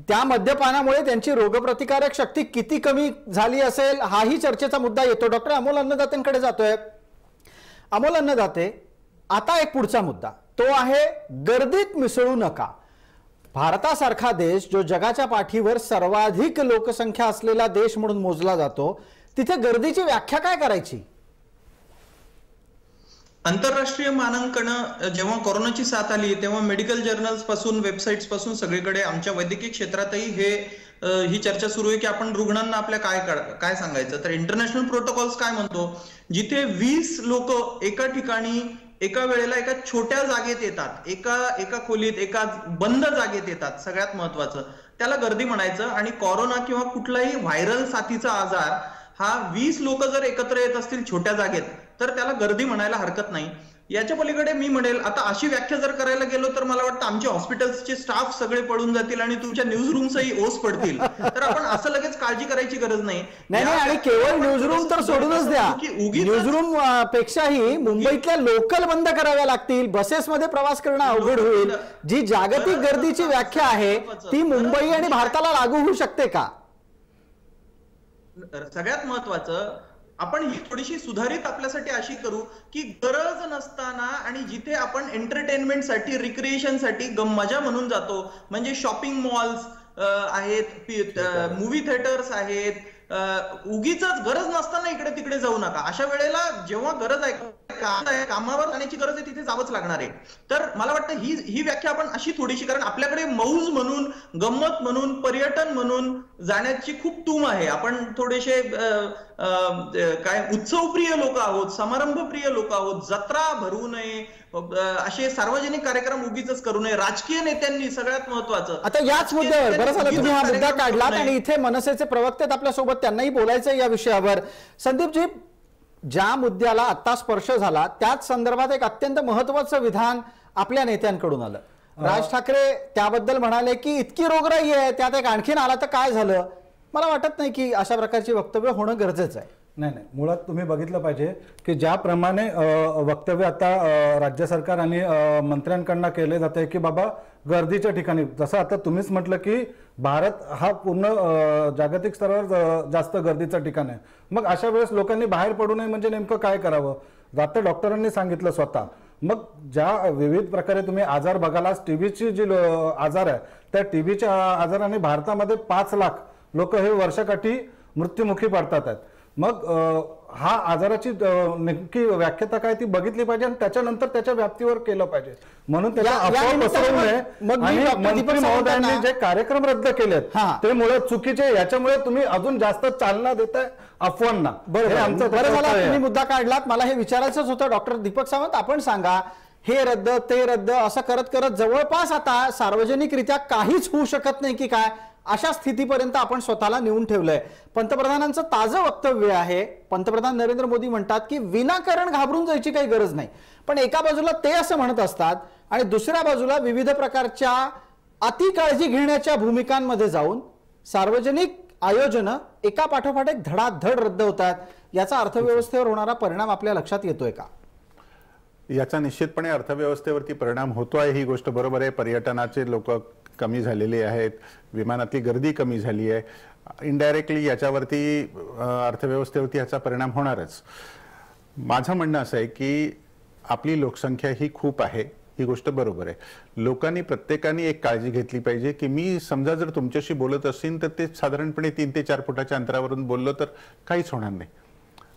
त्या मद्यपानामुळे त्यांची रोगप्रतिकारक शक्ती किती कमी झाली असेल हाही चर्चेचा मुद्दा येतो. डॉक्टर अमोल अन्नदातेंकडे जातोय. अमोल अन्नदाते, आता एक पुढचा मुद्दा तो आहे गर्दीत मिसळू नका. भारतासारखा देश जो जगाच्या पाठीवर सर्वाधिक लोकसंख्या असलेला देश म्हणून मोजला जातो, तिथे गर्दीची व्याख्या काय करायची? आंतरराष्ट्रीय मानांकन जेव्हा कोरोनाची साथ आली तेव्हा मेडिकल जर्नल्स पासून वेबसाईट्स पासून सगळीकडे आमच्या वैद्यकीय क्षेत्रातही ही चर्चा सुरू आहे की आपण रुग्णांना आपल्या काय सांगायचं. तर इंटरनॅशनल प्रोटोकॉल्स काय म्हणतो, जिथे 20 लोक एका ठिकाणी एका वेळेला एका छोट्या जागेत येतात, एका खोलीत एका बंद जागेत येतात, सगळ्यात महत्वाचं त्याला गर्दी म्हणायचं. आणि कोरोना किंवा कुठलाही व्हायरल साथीचा आजार हा 20 लोक जर एकत्र येत असतील छोट्या जागेत तर त्याला गर्दी म्हणायला हरकत नाही. याच्या पलीकडे मी म्हणेल, आता अशी व्याख्या जर करायला गेलो तर मला वाटतं आमचे हॉस्पिटल्सचे स्टाफ सगळे पडून जातील आणि तुमच्या न्यूज रूम्सही ओस पडतील. तर आपण असं लगेच काळजी करायची गरज नाही. आणि केवळ न्यूज रूम तर सोडूनच द्या, न्यूज रूम पेक्षाही मुंबईतल्या लोकल बंद कराव्या लागतील. बसेसमध्ये प्रवास करणं अवघड होईल. जी जागतिक गर्दीची व्याख्या आहे ती मुंबई आणि भारताला लागू होऊ शकते का? सगळ्यात महत्वाचं आपण ही थोडीशी सुधारित आपल्यासाठी अशी करू की गरज नसताना आणि जिथे आपण एंटरटेनमेंटसाठी रिक्रिएशनसाठी मजा म्हणून जातो, म्हणजे शॉपिंग मॉल्स आहेत, मूवी थिएटर्स आहेत, उगीच गरज नसताना इकडे तिकडे जाऊ नका. अशा वेळेला जेव्हा गरज आहे, कामावर जाण्याची गरज आहे, तिथे जावंच लागणार आहे. तर मला वाटतं ही व्याख्या आपण अशी थोडीशी, कारण आपल्याकडे मौज म्हणून, गंमत म्हणून, पर्यटन म्हणून जाण्याची खूप तूम आहे. आपण थोडेसे उत्सवप्रिय लोक आहोत, समारंभप्रिय लोक आहोत. जत्रा भरवू नये, असे सार्वजनिक कार्यक्रम उगीच करू नये. राजकीय नेत्यांनी सगळ्यात महत्वाचं, आता याच मुद्द्यावर बरं झालं तुम्ही हा मुद्दा काढलात आणि इथे मनसेचे प्रवक्ते आपल्या सोबत, त्यांनाही बोलायचं या विषयावर. संदीपजी, ज्या मुद्द्याला आता स्पर्श झाला त्याच संदर्भात एक अत्यंत महत्वाचं विधान आपल्या नेत्यांकडून आलं. राज ठाकरे त्याबद्दल म्हणाले की इतकी रोगराई आहे, त्यात एक आणखीन आला तर काय झालं. मला वाटत नाही की अशा प्रकारची वक्तव्य होणं गरजेचं आहे. नाही, मुळात तुम्ही बघितलं पाहिजे की ज्याप्रमाणे वक्तव्य आता राज्य सरकार आणि मंत्र्यांकडनं केले जाते की बाबा गर्दीच्या ठिकाणी, जसं आता तुम्हीच म्हटलं की भारत हा पूर्ण जागतिक स्तरावर जास्त गर्दीचं ठिकाण आहे. मग अशा वेळेस लोकांनी बाहेर पडू नये म्हणजे नेमकं काय करावं? आता डॉक्टरांनी सांगितलं स्वतः. मग ज्या विविध प्रकारे तुम्ही आजार बघाल, आज टीबीची जी आजार आहे त्या टीबीच्या आजाराने भारतामध्ये 5 लाख लोक हे वर्षाकाठी मृत्युमुखी पडतात आहेत. मग हा आजाराची नेमकी व्याख्या काय ती बघितली पाहिजे आणि त्याच्यानंतर त्याच्या व्याप्तीवर केलं पाहिजे. म्हणून त्याला अफवा पसरवू नये. आणि मंत्री महोदयांनी जे कार्यक्रम रद्द केलेत ते मुळे चुकीचे, याच्यामुळे तुम्ही अजून जास्त चालना देताय अफवांना. बरं झालं तुम्ही मुद्दा काढलात. मला हे विचारायचंच होतं. डॉक्टर दीपक सावंत, आपण सांगा, हे रद्द ते रद्द असं करत करत जवळपास आता सार्वजनिकरित्या काहीच होऊ शकत नाही की काय, अशा स्थितीपर्यंत आपण स्वतःला नेऊन ठेवलंय. पंतप्रधानांचं ताजं वक्तव्य आहे. पंतप्रधान नरेंद्र मोदी म्हणतात की विनाकारण घाबरून जायची काही गरज नाही. पण एका बाजूला ते असं म्हणत असतात आणि दुसऱ्या बाजूला विविध प्रकारच्या अति काळजी घेण्याच्या भूमिकांमध्ये जाऊन सार्वजनिक आयोजनं एका पाठोपाठ एक धडाधड रद्द होतात, याचा अर्थव्यवस्थेवर होणारा परिणाम आपल्या लक्षात येतोय का? याचा निश्चितपणे अर्थव्यवस्थेवरती परिणाम होतो आहे, ही गोष्ट बरोबर आहे. पर्यटनाचे लोक कमी झालेले आहेत, विमानातली गर्दी कमी झाली आहे, इनडायरेक्टली याच्यावरती अर्थव्यवस्थेवरती याचा परिणाम होणारच. माझं म्हणणं असं आहे की आपली लोकसंख्या ही खूप आहे, ही गोष्ट बरोबर आहे. लोकांनी प्रत्येकाने एक काळजी घेतली पाहिजे की मी समजा जर तुमच्याशी बोलत असेल तर ते साधारणपणे 3 ते 4 फुटाच्या अंतरावरून बोललो तर काहीच होणार नाही.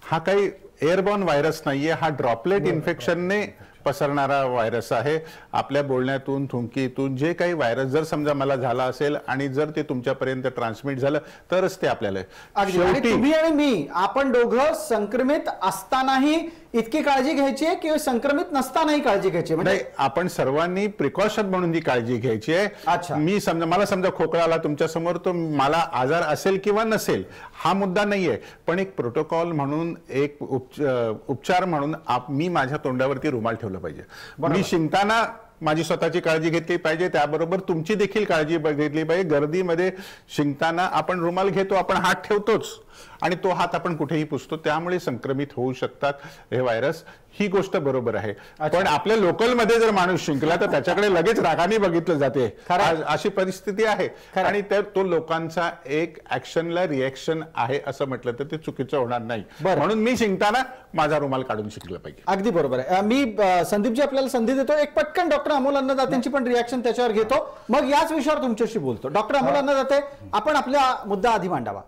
हा काही एअरबॉर्न व्हायरस नाहीये, हा ड्रॉपलेट इन्फेक्शनने पसरणारा व्हायरस आहे. आपल्या बोलण्यातून, थुंकीतून जे काही व्हायरस जर समजा मला झाला असेल आणि जर ते तुमच्यापर्यंत ट्रान्समिट झालं तरच ते आपल्याला. तुम्ही आणि मी, आपण दोघं संक्रमित असतानाही इतकी काळजी घ्यायची आहे की संक्रमित नसतानाही काळजी घ्यायची? म्हणजे आपण सर्वांनी प्रिकॉशन म्हणून ती काळजी घ्यायची आहे. मी समजा मला समजा खोकला आला तुमच्या समोर, तो मला आजार असेल किंवा नसेल हा मुद्दा नाहीये, पण एक प्रोटोकॉल म्हणून, एक उपचार म्हणून मी माझ्या तोंडावरती रुमाल ठेवला पाहिजे. मी शिंकताना माझी स्वतःची काळजी घेतली पाहिजे, त्याबरोबर तुमची देखील काळजी घेतली पाहिजे. गर्दीमध्ये शिंकताना आपण रुमाल घेतो, आपण हात ठेवतोच आणि तो हात आपण कुठेही पुसतो, त्यामुळे संक्रमित होऊ शकतात हे व्हायरस. ही गोष्ट बरोबर आहे. पण आपल्या लोकलमध्ये जर माणूस शिंकला तर त्याच्याकडे लगेच रागाने बघितलं जाते, अशी परिस्थिती आहे. आणि तो लोकांचा एक ऍक्शनला रिएक्शन आहे असं म्हटलं तर ते चुकीचं होणार नाही. म्हणून मी शिंकताना माझा रुमाल काढून शिंकलं पाहिजे. अगदी बरोबर आहे. मी संदीपजी आपल्याला संधी देतो, एक पटकन डॉक्टर अमोल अन्नदातेंची पण रिएक्शन त्याच्यावर घेतो, मग याच विषयावर तुमच्याशी बोलतो. डॉक्टर अमोल अन्नदाते, आपण आपला मुद्दा आधी मांडावा.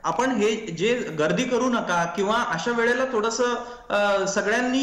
आपण हे जे गर्दी करू नका किंवा अशा वेळेला थोडंसं सगळ्यांनी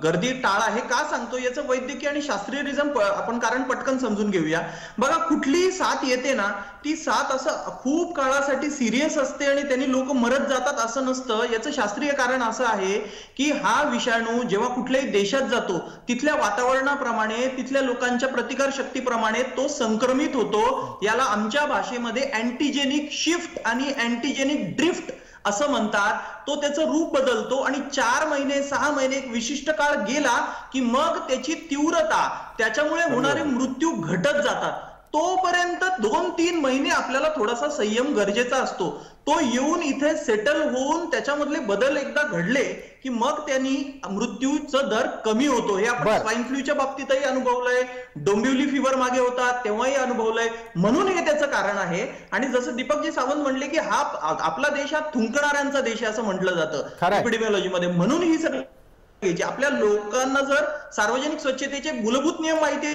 गर्दी टाळा हे का सांगतो, याचं वैद्यकीय आणि शास्त्रीय रिझन आपण कारण पटकन समजून घेऊया. बघा, कुठलीही साथ येते ना, ती साथ असं खूप काळासाठी सिरियस असते आणि त्यांनी लोक मरत जातात असं नसतं. याचं शास्त्रीय कारण असं आहे की हा विषाणू जेव्हा कुठल्याही देशात जातो तिथल्या वातावरणाप्रमाणे, तिथल्या लोकांच्या प्रतिकार शक्तीप्रमाणे तो संक्रमित होतो. याला आमच्या भाषेमध्ये अँटीजेनिक शिफ्ट आणि अँटीजेनिक ड्रिफ्ट असं म्हणतात. तो त्याचं रूप बदलतो आणि 4 महिने 6 महिने एक विशिष्ट काळ गेला की मग त्याची तीव्रता, त्याच्यामुळे होणारे मृत्यू घटत जातात. तोपर्यंत 2-3 महिने आपल्याला थोडासा संयम गरजेचा असतो. तो येऊन इथे सेटल होऊन त्याच्यामधले बदल एकदा घडले की मग त्यांनी मृत्यूचा दर कमी होतो. हे आपण स्वाईन फ्लूच्या बाबतीतही अनुभवलंय, डोंबिवली फिवर मागे होता तेव्हाही अनुभवलंय. म्हणून हे त्याचं कारण आहे. आणि जसं दीपकजी सावंत म्हणले की हा आपला देश हा थुंकणाऱ्यांचा देश आहे असं म्हटलं जातं एपिडेमिओलॉजीमध्ये. म्हणून ही सगळी आपल्या लोकांना जर सार्वजनिक स्वच्छतेचे मूलभूत नियम माहिती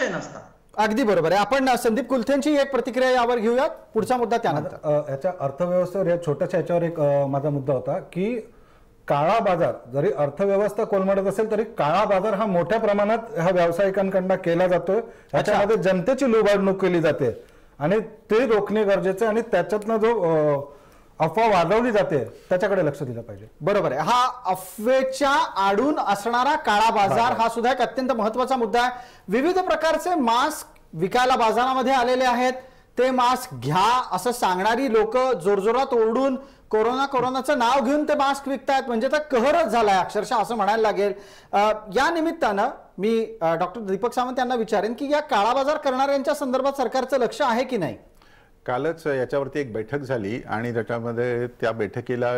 नसतात. अगदी बरोबर आहे. आपण संदीप कुलथेंची एक प्रतिक्रिया यावर घेऊयात, पुढचा मुद्दा त्यानंतर. याच्या अर्थव्यवस्थेवर या छोट्याशा याच्यावर एक माझा मुद्दा होता की काळा बाजार, जरी अर्थव्यवस्था कोलमडत असेल तरी काळा बाजार हा मोठ्या प्रमाणात ह्या व्यावसायिकांकडून केला जातोय. याच्यामध्ये जनतेची लुबाडणूक केली जाते आणि ते रोखणे गरजेचं, आणि त्याच्यातनं जो अफवा वाढवली जाते त्याच्याकडे लक्ष दिलं पाहिजे. बरोबर आहे. हा अफवेच्या आडून असणारा काळा बाजार हा सुद्धा एक अत्यंत महत्वाचा मुद्दा आहे. विविध प्रकारचे मास्क विकायला बाजारामध्ये आलेले आहेत. ते मास्क घ्या असं सांगणारी लोक जोरजोरात ओरडून कोरोनाचं नाव घेऊन ते मास्क विकतायत. म्हणजे तर कहरच झालाय अक्षरशः असं म्हणायला लागेल. या निमित्तानं मी डॉक्टर दीपक सावंत यांना विचारेन की या काळा बाजार करणाऱ्यांच्या संदर्भात सरकारचं लक्ष आहे की नाही. कालच याच्यावरती एक बैठक झाली आणि त्याच्यामध्ये त्या बैठकीला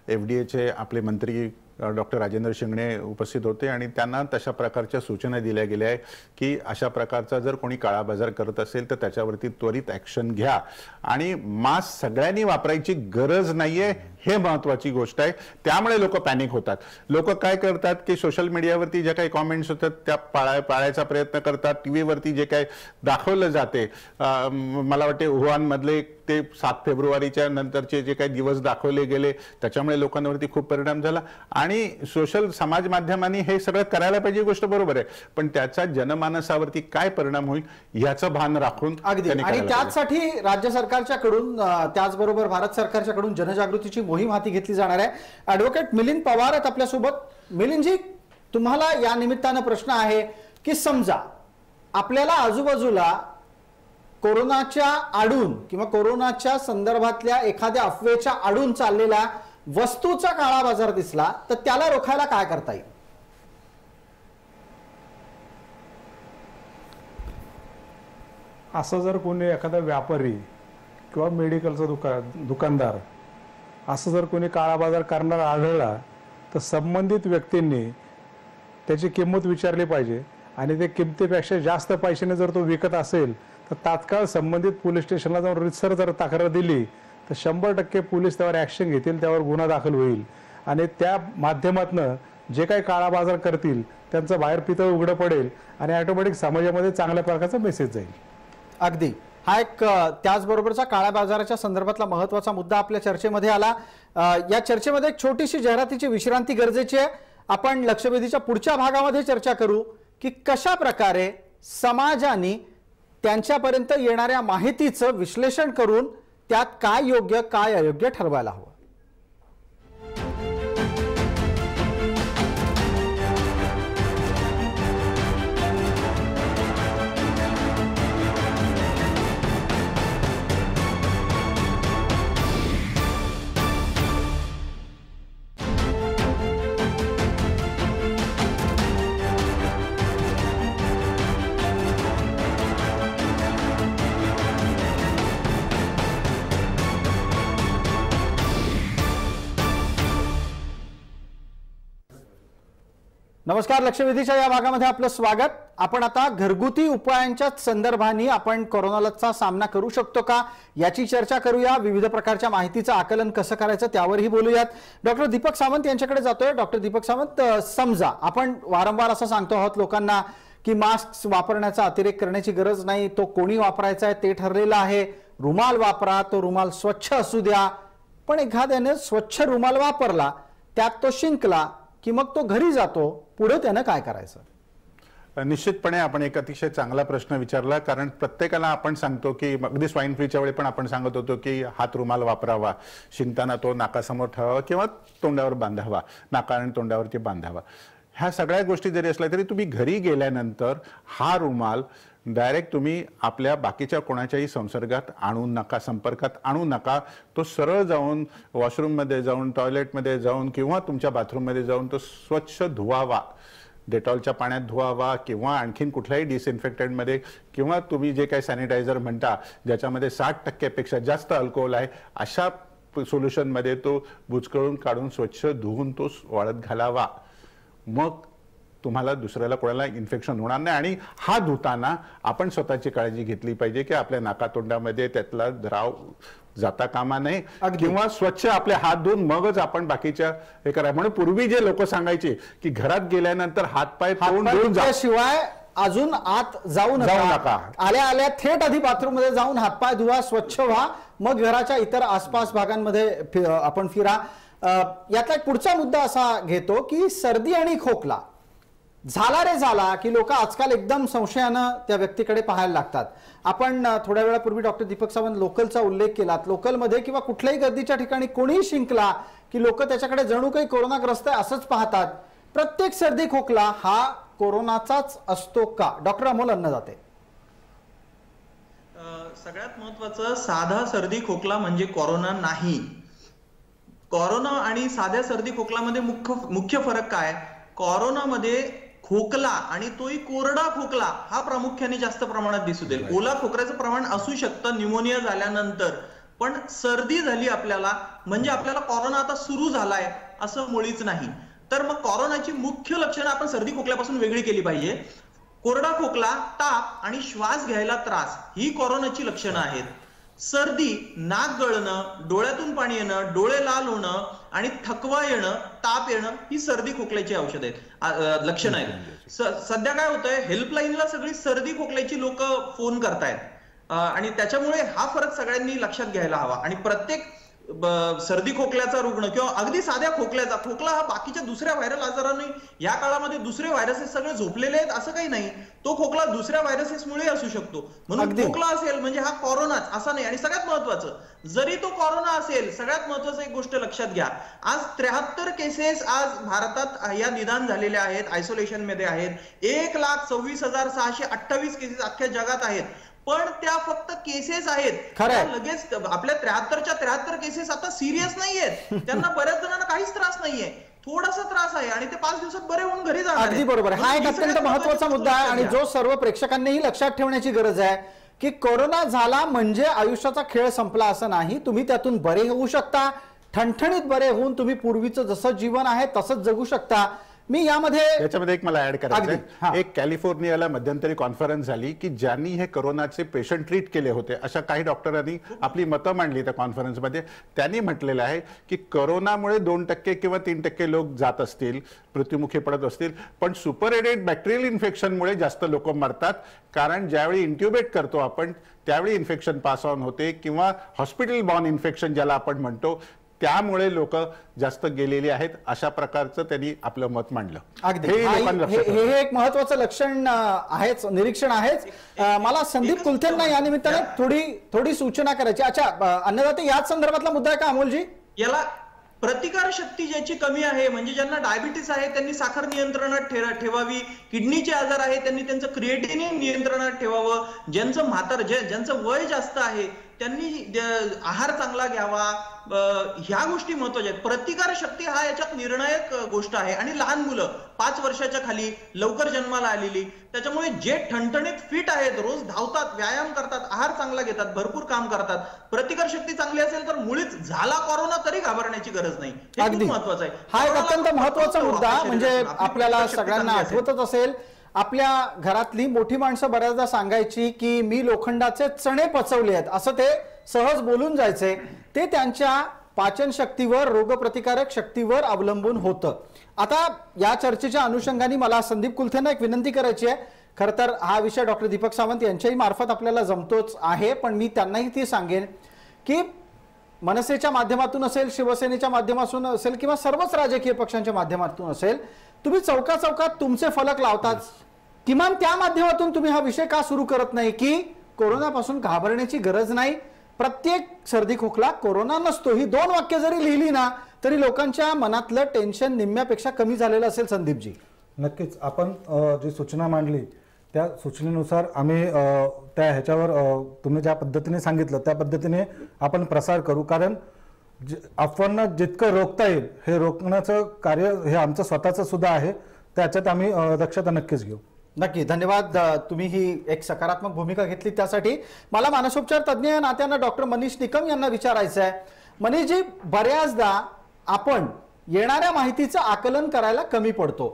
FDAचे आपले मंत्री डॉक्टर राजेंद्र शिंगणे उपस्थित होते आणि त्यांना तशा प्रकारच्या सूचना दिल्या गेल्या आहे की अशा प्रकारचा जर कोणी काळा बाजार करत असेल तर त्याच्यावरती त्वरित ॲक्शन घ्या आणि मास्क सगळ्यांनी वापरायची गरज नाहीये, हे महत्वाची गोष्ट आहे. त्यामुळे लोक पॅनिक होतात. लोक काय करतात की सोशल मीडियावरती जे काही कॉमेंट्स होतात त्या पाळायचा प्रयत्न करतात. टीव्हीवरती जे काही दाखवलं जाते, मला वाटते वुहानमधले ते 7 फेब्रुवारीच्या नंतरचे जे काही दिवस दाखवले गेले त्याच्यामुळे लोकांवरती खूप परिणाम झाला. आणि सोशल समाज माध्यमांनी हे सगळं करायला पाहिजे, गोष्ट बरोबर आहे, पण त्याचा जनमानसावरती काय परिणाम होईल याचं भान राखून अगदी. आणि त्यासाठी राज्य सरकारच्याकडून त्याचबरोबर भारत सरकारच्याकडून जनजागृतीची मोहीम हाती घेतली जाणार आहे. ॲडव्होकेट मिलिंद पवार आहेत आपल्यासोबत. मिलिंदजी, तुम्हाला या निमित्तानं प्रश्न आहे की समजा आपल्याला आजूबाजूला कोरोनाच्या आडून किंवा कोरोनाच्या संदर्भातल्या एखाद्या अफवेच्या आडून चाललेल्या वस्तूचा काळा बाजार दिसला तर त्याला रोखायला काय करता येईल? असं जर कोणी एखादा व्यापारी किंवा मेडिकलचा दुकानदार असं जर कोणी काळा बाजार करणारा आढळला तर संबंधित व्यक्तींनी त्याची किंमत विचारली पाहिजे आणि ते किमतीपेक्षा जास्त पैशाने जर तो विकत असेल तर तात्काळ संबंधित पोलीस स्टेशनला जाऊन रितसर जर तक्रार दिली तर 100% पोलीस त्यावर ॲक्शन घेतील, त्यावर गुन्हा दाखल होईल आणि त्या माध्यमातून जे काही काळा बाजार करतील त्यांचं बाहेर पितळ उघडं पडेल आणि ऑटोमॅटिक समाजामध्ये चांगल्या प्रकारचा मेसेज जाईल. अगदी हा एक त्याचबरोबरचा काळ्या बाजाराच्या संदर्भातला महत्त्वाचा मुद्दा आपल्या चर्चेमध्ये आला. या चर्चेमध्ये एक छोटीशी जाहिरातीची विश्रांती गरजेची आहे. आपण लक्षवेधीच्या पुढच्या भागामध्ये चर्चा करू की कशा प्रकारे समाजाने त्यांच्यापर्यंत येणाऱ्या माहितीचं विश्लेषण करून त्यात काय योग्य काय अयोग्य ठरवायला हवं. नमस्कार, लक्षवेधीच्या या भागामध्ये आपलं स्वागत. आपण आता घरगुती उपायांच्या संदर्भाने आपण कोरोनाचा सामना करू शकतो का याची चर्चा करूया. विविध प्रकारच्या माहितीचं आकलन कसं करायचं त्यावरही बोलूयात. डॉक्टर दीपक सावंत यांच्याकडे जातोय. डॉक्टर दीपक सावंत, समजा आपण वारंवार असं सांगतो आहोत लोकांना की मास्क वापरण्याचा अतिरेक करण्याची गरज नाही, तो कोणी वापरायचा आहे ते ठरलेलं आहे. रुमाल वापरा, तो रुमाल स्वच्छ असू द्या. पण एखाद्याने स्वच्छ रुमाल वापरला, त्यात तो शिंकला की मग तो घरी जातो, पुढे त्यानं काय करायचं? निश्चितपणे आपण एक अतिशय चांगला प्रश्न विचारला. कारण प्रत्येकाला आपण सांगतो की अगदी स्वाईन फ्लीच्या वेळी पण आपण सांगत होतो की हात रुमाल वापरावा, शिंकताना तो नाकासमोर ठेवावा किंवा तोंडावर बांधावा, नाका आणि तोंडावरती बांधावा. ह्या सगळ्या गोष्टी जरी असल्या तरी तुम्ही घरी गेल्यानंतर हा रुमाल डायरेक्ट तुम्ही आपल्या बाकीच्या कोणाच्याही संसर्गात आणू नका, संपर्कात आणू नका. तो सरळ जाऊन वॉशरूममध्ये जाऊन, टॉयलेटमध्ये जाऊन किंवा तुमच्या बाथरूममध्ये जाऊन तो स्वच्छ धुवावा. डेटॉलच्या पाण्यात धुवावा किंवा आणखीन कुठल्याही डिसइन्फेक्टंटमध्ये किंवा तुम्ही जे काही सॅनिटायझर म्हणता ज्याच्यामध्ये 60% जास्त अल्कोहोल आहे अशा सोल्युशनमध्ये तो बुचकळून काढून स्वच्छ धुवून तो वाळत घालावा. मग तुम्हाला दुसऱ्याला कोणाला इन्फेक्शन होणार नाही. आणि हा धुताना आपण स्वतःची काळजी घेतली पाहिजे की आपल्या नाकातोंडामध्ये त्यातला द्राव जाता कामा नये किंवा स्वच्छ आपले हात धुवून मगच आपण बाकीच्या हे करा. म्हणून पूर्वी जे लोक सांगायचे की घरात गेल्यानंतर हातपाय धुवून शिवाय अजून आत जाऊ नका, आल्या आल्या थेट आधी बाथरूम मध्ये जाऊन हातपाय धुवा, स्वच्छ व्हा, मग घराच्या इतर आसपास भागांमध्ये आपण फिरा. यातला एक पुढचा मुद्दा असा घेतो की सर्दी आणि खोकला झाला रे झाला की लोक आजकाल एकदम संशयानं त्या व्यक्तीकडे पाहायला लागतात. आपण थोड्या वेळापूर्वी डॉक्टर दीपक सावंत लोकलचा उल्लेख केलात. लोकलमध्ये किंवा कुठल्याही गर्दीच्या ठिकाणी कोणीही शिंकला की लोक त्याच्याकडे जणू काही कोरोनाग्रस्त आहे असंच पाहतात. प्रत्येक सर्दी खोकला हा कोरोनाचाच असतो का? डॉक्टर अमोल अन्नदाते. सगळ्यात महत्वाचं, साधा सर्दी खोकला म्हणजे कोरोना नाही. कोरोना आणि साध्या सर्दी खोकलामध्ये मुख्य फरक काय? कोरोनामध्ये खोकला आणि तोही कोरडा खोकला हा प्रामुख्याने जास्त प्रमाणात दिसू देईल. ओला खोकल्याचं प्रमाण असू शकतं न्यूमोनिया झाल्यानंतर, पण सर्दी झाली आपल्याला म्हणजे आपल्याला कोरोना आता सुरू झालाय असं मुळीच नाही. तर मग कोरोनाची मुख्य लक्षणं आपण सर्दी खोकल्यापासून वेगळी केली पाहिजे. कोरडा खोकला, ताप आणि श्वास घ्यायला त्रास ही कोरोनाची लक्षणं आहेत. सर्दी, नाक गळणं, डोळ्यातून पाणी येणं, डोळे लाल होणं आणि थकवा येणं, ताप येणं ही सर्दी खोकल्याची औषध आहेत, लक्षणं आहेत. सध्या काय होतंय, हेल्पलाईनला सगळी सर्दी खोकल्याची लोक फोन करतायत आणि त्याच्यामुळे हा फरक सगळ्यांनी लक्षात घ्यायला हवा. आणि प्रत्येक सर्दी खोकल्याचा रुग्ण किंवा अगदी साध्या खोकल्याचा खोकला हा बाकीच्या दुसऱ्या व्हायरल आजारांनी या काळामध्ये दुसरे व्हायरसेस सगळे झोपलेले आहेत असं काही नाही. तो खोकला दुसऱ्या व्हायरसेसमुळे असू शकतो. म्हणून खोकला असेल म्हणजे हा कोरोनाच असा नाही. आणि सगळ्यात महत्वाचं, जरी तो कोरोना असेल, सगळ्यात महत्वाचं एक गोष्ट लक्षात घ्या, आज 73 केसेस आज भारतात या निदान झालेल्या आहेत, आयसोलेशन मध्ये आहेत. 1,26,628 केसेस अख्ख्या जगात आहेत. पण त्या फक्त केसेस आहेत, लगेच आपल्या 73च्या 73 केसेस आता सिरियस नाहीयेत. त्यांना बऱ्याच जणांना काहीच त्रास नाहीये, थोडासा त्रास आहे आणि ते 5 दिवसात बरे होऊन घरी जाणार. अगदी बरोबर. हा एक अत्यंत महत्वाचा मुद्दा आहे आणि जो सर्व प्रेक्षकांनीही लक्षात ठेवण्याची गरज आहे की कोरोना झाला म्हणजे आयुष्याचा खेळ संपला असं नाही. तुम्ही त्यातून बरे होऊ शकता, ठणठणीत बरे होऊन तुम्ही पूर्वीचं जसं जीवन आहे तसंच जगू शकता. मी याच्यामध्ये एक मला ऍड करायचं आहे. एक कॅलिफोर्नियाला मध्यंतरी कॉन्फरन्स झाली की ज्यांनी हे कोरोनाचे पेशंट ट्रीट केले होते अशा काही डॉक्टरांनी आपली मतं मांडली त्या कॉन्फरन्समध्ये. त्यांनी म्हटलेलं आहे की कोरोनामुळे 2% किंवा 3% लोक जात असतील, मृत्युमुखी पडत असतील, पण सुपरएडेड बॅक्टेरियल इन्फेक्शनमुळे जास्त लोक मरतात. कारण ज्यावेळी इंट्युबेट करतो आपण त्यावेळी इन्फेक्शन पास ऑन होते किंवा हॉस्पिटल बॉर्न इन्फेक्शन ज्याला आपण म्हणतो त्यामुळे लोक जास्त गेलेली आहेत. अशा प्रकारचं त्यांनी आपलं मत मांडलं. हे एक महत्वाचं लक्षण आहेच, निरीक्षण आहेच. मला संदीप कुलथेंना या निमित्ताने थोडी सूचना करायची. अच्छा अन्नदाते याच संदर्भातला मुद्दा आहे का अमोलजी? याला प्रतिकार शक्ती ज्याची कमी आहे, म्हणजे ज्यांना डायबिटीस आहे त्यांनी साखर नियंत्रणात ठेवावी, किडनीचे आजार आहे त्यांनी त्यांचं क्रिएटिनिन नियंत्रणात ठेवावं, ज्यांचं वय जास्त आहे त्यांनी आहार चांगला घ्यावा. ह्या गोष्टी महत्वाच्या आहेत. प्रतिकार शक्ती हा याच्यात निर्णायक गोष्ट आहे. आणि लहान मुलं 5 वर्षाच्या खाली लवकर जन्माला आलेली, त्याच्यामुळे जे ठणठणीत फिट आहेत, रोज धावतात, व्यायाम करतात, आहार चांगला घेतात, भरपूर काम करतात, प्रतिकार शक्ती चांगली असेल तर मुळीच झाला कोरोना तरी घाबरण्याची गरज नाही. हे खूप महत्वाचं आहे. हा एक अत्यंत महत्वाचा मुद्दा. म्हणजे आपल्याला सगळ्यांना आठवतच असेल, आपल्या घरातली मोठी माणसं बऱ्याचदा सांगायची की मी लोखंडाचे चणे पचवले आहेत असं ते सहज बोलून जायचे. ते त्यांच्या पाचन शक्तीवर, रोगप्रतिकारक शक्तीवर अवलंबून होतं. आता या चर्चेच्या अनुषंगाने मला संदीप कुलथेंना एक विनंती करायची आहे. खरं तर हा विषय डॉक्टर दीपक सावंत यांच्याही मार्फत आपल्याला जमतोच आहे, पण मी त्यांनाही ती सांगेन की मनसेच्या माध्यमातून असेल, शिवसेनेच्या माध्यमातून असेल किंवा सर्वच राजकीय पक्षांच्या माध्यमातून असेल, तुम्ही चौकाचौकात तुमचे फलक लावतात. किमान त्या माध्यमातून तुम्ही हा विषय का सुरू करत नाही की कोरोनापासून घाबरण्याची गरज नाही, प्रत्येक सर्दी खोकला कोरोना नसतो. ही 2 वाक्य जरी लिहिली ना तरी लोकांच्या मनातलं टेन्शन निम्म्यापेक्षा कमी झालेलं असेल. संदीपजी, नक्कीच आपण जी सूचना मांडली त्या सूचनेनुसार आम्ही त्या ह्याच्यावर तुम्ही ज्या पद्धतीने सांगितलं त्या पद्धतीने आपण प्रसार करू. कारण अफवांना जितकं रोखता येईल हे रोखण्याचं कार्य हे आमचं स्वतःचं सुद्धा आहे. त्याच्यात आम्ही दक्षता नक्कीच घेऊ. नक्की, धन्यवाद. तुम्ही ही एक सकारात्मक भूमिका घेतली त्यासाठी. मला मानसोपचार तज्ज्ञ या नात्यानं डॉक्टर मनीष निकम यांना विचारायचं आहे. मनीषजी, बऱ्याचदा आपण येणाऱ्या माहितीचं आकलन करायला कमी पडतो.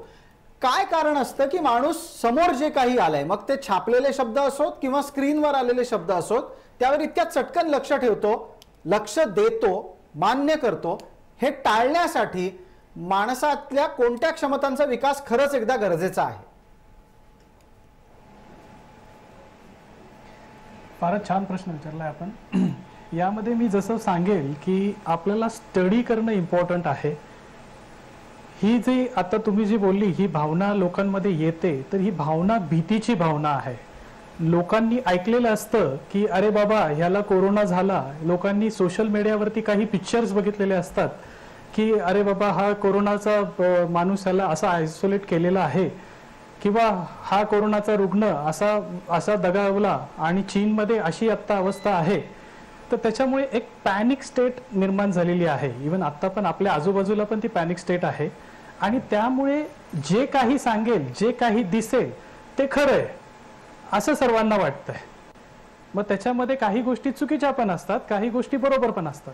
काय कारण असतं की माणूस समोर जे काही आलंय, मग ते छापलेले शब्द असोत किंवा स्क्रीनवर आलेले शब्द असोत, त्यावर इतक्या चटकन लक्ष ठेवतो, लक्ष देतो, मान्य करतो. हे टाळण्यासाठी माणसातल्या कोणत्या क्षमतांचा विकास खरंच एकदा गरजेचा आहे? फारच छान प्रश्न विचारलाय आपण. यामध्ये मी जसं सांगेल की आपल्याला स्टडी करणं इम्पॉर्टंट आहे. ही जी आता तुम्ही जी बोलली ही भावना लोकांमध्ये येते, तर ही भावना भीतीची भावना आहे. लोकांनी ऐकलेलं असतं की अरे बाबा ह्याला कोरोना झाला. लोकांनी सोशल मीडियावरती काही पिक्चर्स बघितलेले असतात की अरे बाबा हा कोरोनाचा माणूस ह्याला असा आयसोलेट केलेला आहे किंवा हा कोरोनाचा रुग्ण असा दगावला आणि चीनमध्ये अशी आत्ता अवस्था आहे. तर त्याच्यामुळे एक पॅनिक स्टेट निर्माण झालेली आहे. इवन आत्ता पण आपल्या आजूबाजूला पण ती पॅनिक स्टेट आहे. आणि त्यामुळे जे काही सांगेल, जे काही दिसेल ते खरं आहे असं सर्वांना वाटतंय. मग त्याच्यामध्ये काही गोष्टी चुकीच्या पण असतात, काही गोष्टी बरोबर पण असतात.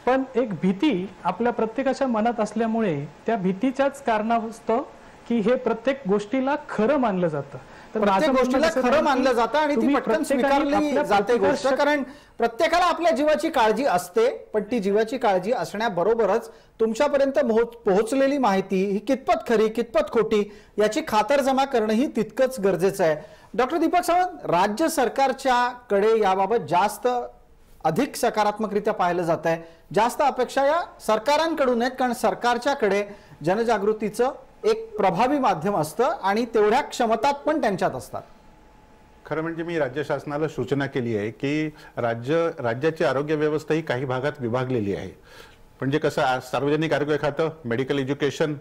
पण एक भीती आपल्या प्रत्येकाच्या मनात असल्यामुळे त्या भीतीच्याच कारणास्तव की हे प्रत्येक गोष्टीला खरं मानलं जातं. प्रत्येक गोष्टीला खरं मानलं जातं आणि ती पटकन स्वीकारली जाते गोष्ट. कारण प्रत्येकाला आपल्या जीवाची काळजी असते, पण ती जीवाची काळजी असण्याबरोबरच तुमच्यापर्यंत पोहोचलेली माहिती ही कितपत खरी कितपत खोटी याची खातरजमा करणं ही तितकंच गरजेचं आहे. डॉक्टर दीपक सावंत, राज्य सरकारच्या कडे याबाबत जास्त अधिक सकारात्मकरित्या पाहिलं जात आहे. जास्त अपेक्षा या सरकारांकडून आहेत, कारण सरकारच्याकडे जनजागृतीचं एक प्रभावी माध्यम असतं आणि तेवढ्या क्षमतात पण त्यांच्यात असतात. खरं म्हणजे मी राज्य शासनाला सूचना केली आहे की राज्याची आरोग्य व्यवस्था ही काही भागात विभागलेली आहे. म्हणजे कसं सार्वजनिक आरोग्य खातं, मेडिकल एज्युकेशन,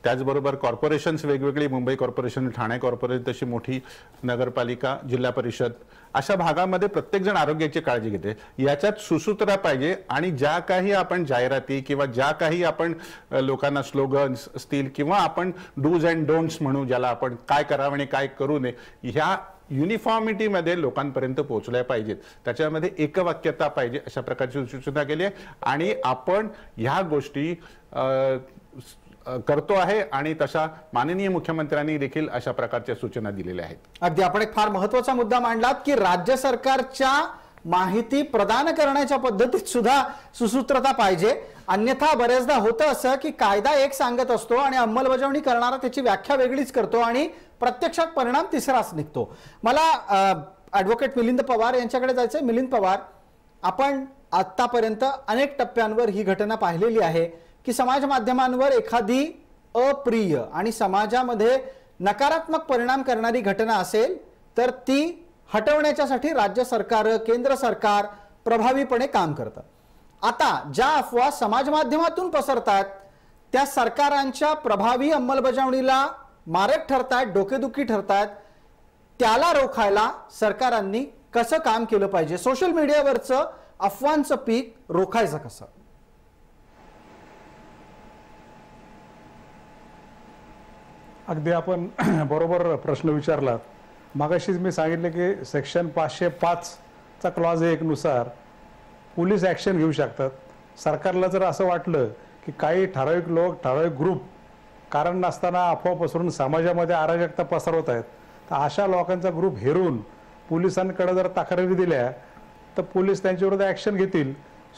त्याचबरोबर कॉर्पोरेशन्स वेगवेगळी, मुंबई कॉर्पोरेशन, ठाणे कॉर्पोरेशन, तशी मोठी नगरपालिका, जिल्हा परिषद, अशा भागामध्ये प्रत्येकजण आरोग्याची काळजी घेते. याच्यात सुसूत्रा पाहिजे आणि ज्या काही आपण जाहिराती किंवा ज्या काही आपण लोकांना स्लोगन्स असतील किंवा आपण डूज अँड डोंट्स म्हणू, ज्याला आपण काय करावं आणि काय करू नये, ह्या युनिफॉर्मिटीमध्ये लोकांपर्यंत पोहोचल्या पाहिजेत, त्याच्यामध्ये एकवाक्यता पाहिजे अशा प्रकारची सूचना केली आहे आणि आपण ह्या गोष्टी करतो आहे आणि तशा माननीय मुख्यमंत्र्यांनी देखील अशा प्रकारच्या सूचना दिलेल्या आहेत. अगदी आपण एक फार महत्वाचा मुद्दा मांडलात की राज्य सरकारच्या माहिती प्रदान करण्याच्या पद्धतीत सुद्धा सुसूत्रता पाहिजे. अन्यथा बरेचदा होतं असं की कायदा एक सांगत असतो आणि अंमलबजावणी करणारा त्याची व्याख्या वेगळीच करतो आणि प्रत्यक्षात परिणाम तिसराच निघतो. मला ॲडव्होकेट मिलिंद पवार यांच्याकडे जायचंय. मिलिंद पवार, आपण आतापर्यंत अनेक टप्प्यांवर ही घटना पाहिलेली आहे की समाज माध्यमांवर एखादी अप्रिय आणि समाजामध्ये नकारात्मक परिणाम करणारी घटना असेल तर ती हटवण्यासाठी राज्य सरकार, केंद्र सरकार प्रभावीपणे काम करतं. आता ज्या अफवा समाज माध्यमातून पसरतात त्या सरकारांच्या प्रभावी अंमलबजावणीला मारक ठरतात, डोकेदुखी ठरतात. त्याला रोखायला सरकारांनी कसं काम केलं पाहिजे? सोशल मीडियावरचं अफवांचं पीक रोखायचं कसं? अगदी आपण बरोबर प्रश्न विचारलात. मागाशीच मी सांगितले की सेक्शन 505चा क्लॉज 1 नुसार पोलीस ॲक्शन घेऊ शकतात. सरकारला जर असं वाटलं की काही ठराविक लोक, ठराविक ग्रुप कारण नसताना अफवा पसरून समाजामध्ये अराजकता पसरवत आहेत, तर अशा लोकांचा ग्रुप हेरून पोलिसांकडे जर तक्रारी दिल्या तर पोलीस त्यांच्याविरुद्ध ॲक्शन घेतील.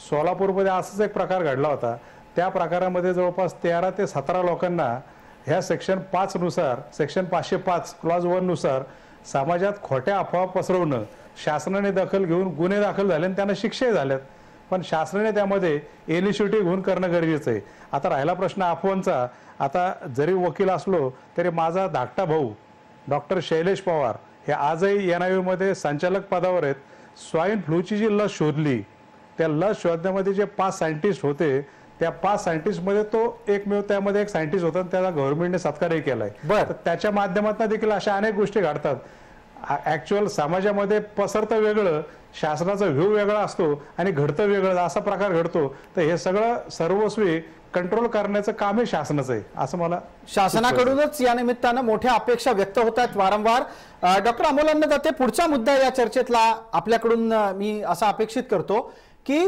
सोलापूरमध्ये असाच एक प्रकार घडला होता. त्या प्रकारामध्ये जवळपास 13 ते 17 लोकांना ह्या सेक्शन 5 नुसार, सेक्शन 505 क्लॉज 1 नुसार समाजात खोट्या अफवा पसरवणं शासनाने दखल घेऊन गुन्हे दाखल झाले आणि त्यांना शिक्षाही झाल्यात. पण शासनाने त्यामध्ये इनिशिएटिव्ह घेऊन करणं गरजेचं आहे. आता राहिला प्रश्न अफवांचा. आता जरी वकील असलो तरी माझा धाकटा भाऊ डॉक्टर शैलेश पवार हे आजही NIV मध्ये संचालक पदावर आहेत. स्वाईन फ्लूची जी लस शोधली, त्या लस शोधण्यामध्ये जे 5 सायंटिस्ट होते, त्या 5 सायंटिस्टमध्ये तो एकमेव त्यामध्ये एक सायंटिस्ट होता आणि त्याला गव्हर्नमेंटने सत्कारही केलाय. तर त्याच्या माध्यमातून देखील अशा अनेक गोष्टी घडतात. ऍक्च्युअल समाजामध्ये पसरतं वेगळं, शासनाचा व्ह्यू वेगळा असतो आणि घडतं वेगळं, असा प्रकार घडतो. तर हे सगळं सर्वस्वी कंट्रोल करण्याचं कामही शासनाचं आहे असं मला शासनाकडूनच या निमित्तानं मोठ्या अपेक्षा व्यक्त होत आहेत वारंवार. डॉक्टर अमोल अन्नदाते, पुढचा मुद्दा या चर्चेतला आपल्याकडून मी असा अपेक्षित करतो की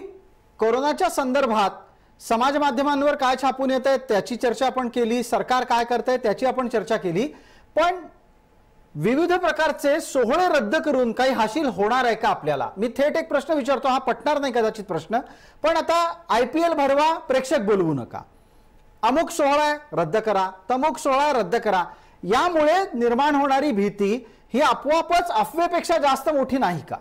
कोरोनाच्या संदर्भात समाज माध्यमांवर काय छापून येत आहे त्याची चर्चा आपण केली, सरकार काय करतंय त्याची आपण चर्चा केली. पण विविध प्रकारचे सोहळे रद्द करून काही हासिल होणार आहे का आपल्याला? मी थेट एक प्रश्न विचारतो, हा पटणार नाही कदाचित प्रश्न, पण आता IPL भरवा, प्रेक्षक बोलवू नका, अमुक सोहळा रद्द करा, तमुक सोहळा रद्द करा, यामुळे निर्माण होणारी भीती ही आपोआपच अफवेपेक्षा जास्त मोठी नाही का?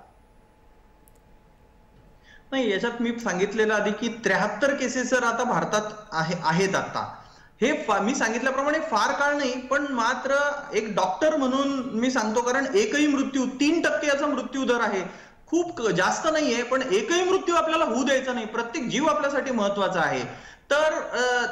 नाही, याच्यात मी सांगितलेलं आधी की 73 केसेस जर आता भारतात आहेत आता, हे मी सांगितल्याप्रमाणे फार काळ नाही, पण मात्र एक डॉक्टर म्हणून मी सांगतो, कारण एकही मृत्यू 3% याचा मृत्यू दर आहे, खूप जास्त नाहीये, पण एकही मृत्यू आपल्याला होऊ द्यायचा नाही. प्रत्येक जीव आपल्यासाठी महत्वाचा आहे. तर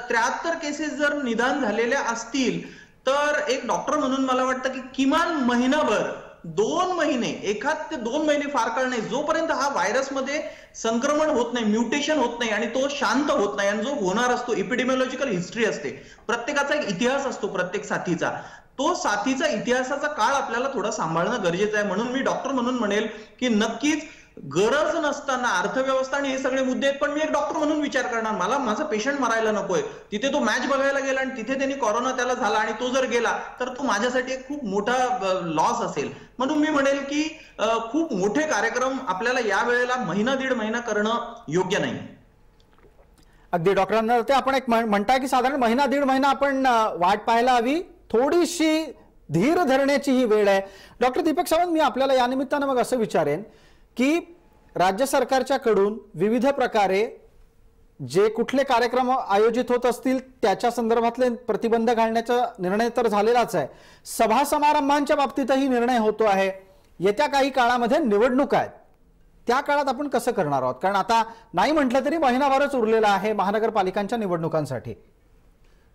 73 केसेस जर निदान झालेल्या असतील तर एक डॉक्टर म्हणून मला वाटतं की किमान महिनाभर, 2 महिने, 1 ते 2 महिने फार काळ नाही, जोपर्यंत हा व्हायरसमध्ये संक्रमण होत नाही, म्युटेशन होत नाही आणि तो शांत होत नाही, आणि जो होणार असतो, इपिडेमिओलॉजिकल हिस्ट्री असते, प्रत्येकाचा एक इतिहास असतो प्रत्येक साथीचा, तो साथीचा इतिहासाचा काळ आपल्याला थोडा सांभाळणं गरजेचं आहे. म्हणून मी डॉक्टर म्हणून म्हणेल की नक्कीच गरज नसताना अर्थव्यवस्था आणि हे सगळे मुद्दे आहेत, पण मी एक डॉक्टर म्हणून विचार करणार, मला माझा पेशंट मरायला नकोय. तिथे तो मॅच बघायला गेला आणि तिथे त्यांनी कोरोना त्याला झाला आणि तो जर गेला तर तो माझ्यासाठी एक खूप मोठा लॉस असेल. म्हणून मी म्हणेल की खूप मोठे कार्यक्रम आपल्याला या वेळेला 1-1.5 महिना करणं योग्य नाही. अगदी डॉक्टरांना ते आपण एक म्हणताय की साधारण 1-1.5 महिना आपण वाट पाहायला हवी, थोडीशी धीर धरण्याची ही वेळ आहे. डॉक्टर दीपक सावंत, मी आपल्याला या निमित्तानं मग असं विचारेन की राज्य सरकारच्या कडून विविध प्रकारे जे कुठले कार्यक्रम आयोजित होत असतील त्याच्या संदर्भातले प्रतिबंध घालण्याचा निर्णय तर झालेलाच आहे, सभा समारंभांच्या बाबतीतही निर्णय होतो आहे. येत्या काही काळामध्ये निवडणूक आहेत, त्या काळात आपण कसं करणार आहोत? कारण आता नाही म्हटलं तरी महिनाभरच उरलेला आहे महानगरपालिकांच्या निवडणुकांसाठी.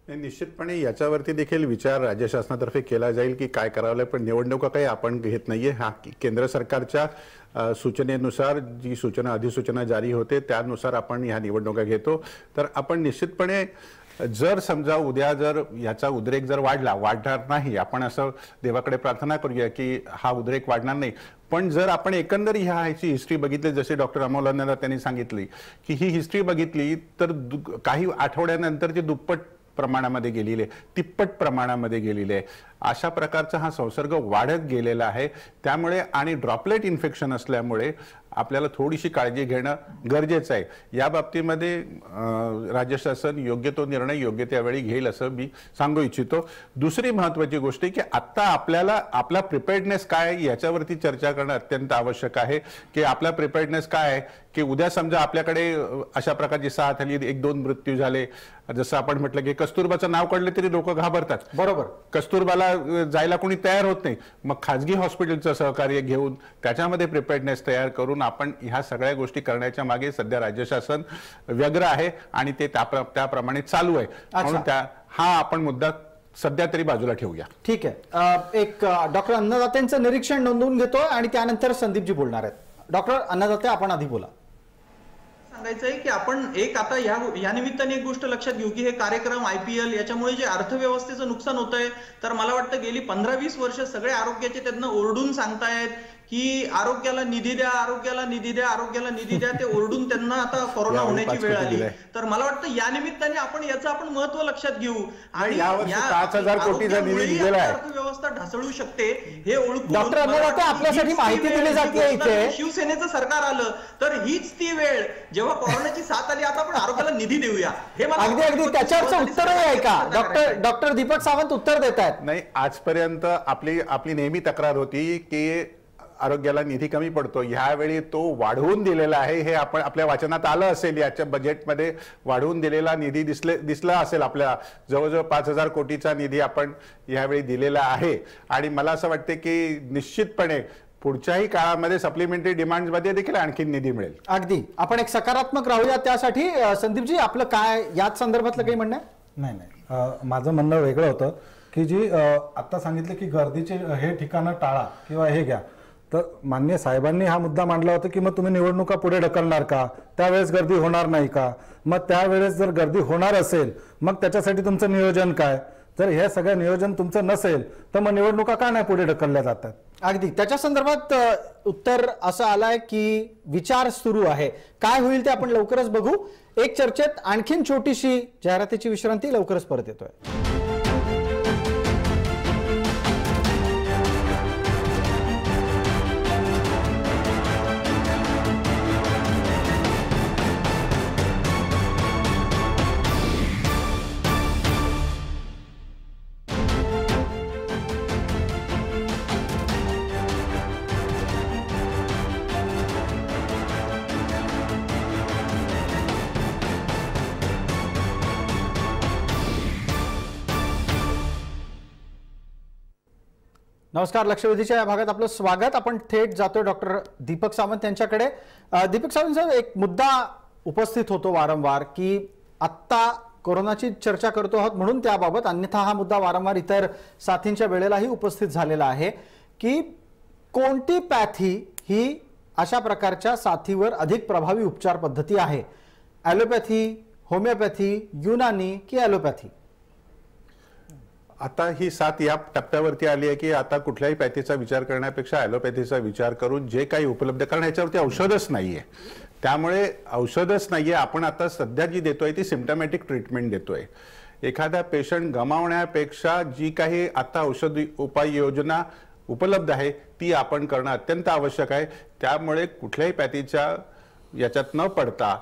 निश्चितपणे याच्यावरती देखील विचार राज्य शासनातर्फे केला जाईल की काय करावं. पण निवडणुका काही आपण घेत नाहीये, हा केंद्र सरकारच्या सूचनेनुसार जी सूचना अधिसूचना जारी होते त्यानुसार आपण ह्या निवडणुका घेतो. तर आपण निश्चितपणे जर समजा उद्या जर याचा उद्रेक जर वाढणार नाही, आपण असं देवाकडे प्रार्थना करूया की हा उद्रेक वाढणार नाही, पण जर आपण एकंदर ह्याची हिस्ट्री बघितली, जसे डॉक्टर अमोल अण्णा त्यांनी सांगितली की ही हिस्ट्री बघितली तर काही आठवड्यानंतर ती दुप्पट प्रमाणामध्ये गेलेली आहे, तिप्पट प्रमाणामध्ये गेलेली आहे. अशा प्रकारचा हा संसर्ग वाढत गेलेला आहे. त्यामुळे आणि ड्रॉपलेट इन्फेक्शन असल्यामुळे आपल्याला थोडीशी काळजी घेणं गरजेचं आहे. या बाबतीमध्ये राज्य शासन योग्य तो निर्णय योग्य त्यावेळी घेईल असं मी सांगू इच्छितो. दुसरी महत्त्वाची गोष्ट की आत्ता आपल्याला आपला प्रिपेअर्डनेस काय याच्यावरती चर्चा करणं अत्यंत आवश्यक आहे. की आपला प्रिपेअर्डनेस काय आहे की उद्या समजा आपल्याकडे अशा प्रकारची साथ आली, 1-2 मृत्यू झाले, जसं आपण म्हटलं की कस्तुरबाचं नाव काढलं तरी लोक घाबरतात. बरोबर, कस्तुरबाला जायला कोणी तयार होत नाही. मग खाजगी हॉस्पिटलचं सहकार्य घेऊन त्याच्यामध्ये प्रिपेअर्डनेस तयार करून आपण ह्या सगळ्या गोष्टी करण्याच्या मागे सध्या राज्य शासन व्यग्र आहे आणि ते त्याप्रमाणे चालू आहे. म्हणून हा आपण मुद्दा सध्या तरी बाजूला ठेवूया. ठीक आहे. एक डॉक्टर अन्नदातेंचं निरीक्षण नोंदवून घेतो आणि त्यानंतर संदीपजी बोलणार आहेत. डॉक्टर अन्नदाते, आपण आधी बोला. सांगायचं आहे की आपण एक आता या निमित्ताने एक गोष्ट लक्षात घेऊ की हे कार्यक्रम IPL याच्यामुळे जे अर्थव्यवस्थेचं नुकसान होत आहे, तर मला वाटतं गेली 15-20 वर्ष सगळे आरोग्याचे त्यांना ओरडून सांगतायत की आरोग्याला निधी द्या, आरोग्याला निधी द्या, आरोग्याला निधी द्या. ते ओरडून त्यांना आता कोरोना होण्याची वेळ आली. तर मला वाटतं या निमित्ताने याचं आपण महत्व लक्षात घेऊ आणि यावर्षी 5,000 कोटीचा निधी दिलेला आहे. अर्थव्यवस्था ढासळू शकते हे ओळखून डॉक्टर अन्नदाते, आपल्यासाठी माहिती दिली जाते इथे. शिवसेनेचं सरकार आलं तर हीच ती वेळ जेव्हा कोरोनाची साथ आली. आता आपण आरोग्याला निधी देऊया. हे अगदी त्याच्यावरचं उत्तरही आहे का? डॉक्टर दीपक सावंत उत्तर देत आहेत. नाही, आजपर्यंत आपली नेहमी तक्रार होती की आरोग्याला निधी कमी पडतो. ह्यावेळी तो वाढवून दिलेला आहे. हे आपण आपल्या वाचनात आलं असेल. याच्या बजेटमध्ये वाढवून दिलेला निधी दिसला असेल. आपल्या जवळजवळ 5,000 कोटीचा निधी आपण यावेळी दिलेला आहे. आणि मला असं वाटतं की निश्चितपणे पुढच्याही काळामध्ये सप्लिमेंटरी डिमांड्समध्ये देखील आणखी निधी मिळेल. अगदी आपण एक सकारात्मक राहूया. त्यासाठी संदीपजी, आपलं काय याच संदर्भातलं काही म्हणणं आहे? नाही, माझं म्हणणं वेगळं होतं की जी आता सांगितलं की गर्दीचे हे ठिकाणं टाळा किंवा हे घ्या. तर माननीय साहेबांनी हा मुद्दा मांडला होता की मग तुम्ही निवडणुका पुढे ढकलणार का? त्यावेळेस गर्दी होणार नाही का? मग त्यावेळेस जर गर्दी होणार असेल मग त्याच्यासाठी तुमचं नियोजन काय? जर हे सगळं नियोजन तुमचं नसेल तर मग निवडणुका का नाही पुढे ढकलल्या जातात? अगदी त्याच्या संदर्भात उत्तर असं आलंय की विचार सुरू आहे. काय होईल ते आपण लवकरच बघू. एक चर्चेत आणखीन छोटीशी जाहिरातीची विश्रांती, लवकरच परत येतोय. नमस्कार, लक्षवेधीच्या या भागात आपलं स्वागत. आपण थेट जातोय डॉक्टर दीपक सावंत यांच्याकडे. दीपक सावंत सर, एक मुद्दा उपस्थित होतो वारंवार की आत्ता कोरोनाची चर्चा करतो आहोत म्हणून त्याबाबत, अन्यथा हा मुद्दा वारंवार इतर साथींच्या वेळेलाही उपस्थित झालेला आहे की कोणती पॅथी ही अशा प्रकारच्या साथीवर अधिक प्रभावी उपचार पद्धती आहे? ॲलोपॅथी, होमिओपॅथी, युनानी की ॲलोपॅथी? आता ही साथ या टप्प्यावरती आली आहे की आता कुठल्याही पॅथीचा विचार करण्यापेक्षा ॲलोपॅथीचा विचार करून जे काही उपलब्ध कारण याच्यावरती औषधच नाहीये. त्यामुळे औषधच नाहीये. आपण आता सध्या जी देतोय ती सिम्पटमॅटिक ट्रीटमेंट देतोय. एखादा पेशंट गमावण्यापेक्षा जी काही आता औषध उपाययोजना उपलब्ध आहे ती आपण करणं अत्यंत आवश्यक आहे. त्यामुळे कुठल्याही पॅथीच्या याच्यात न पडता,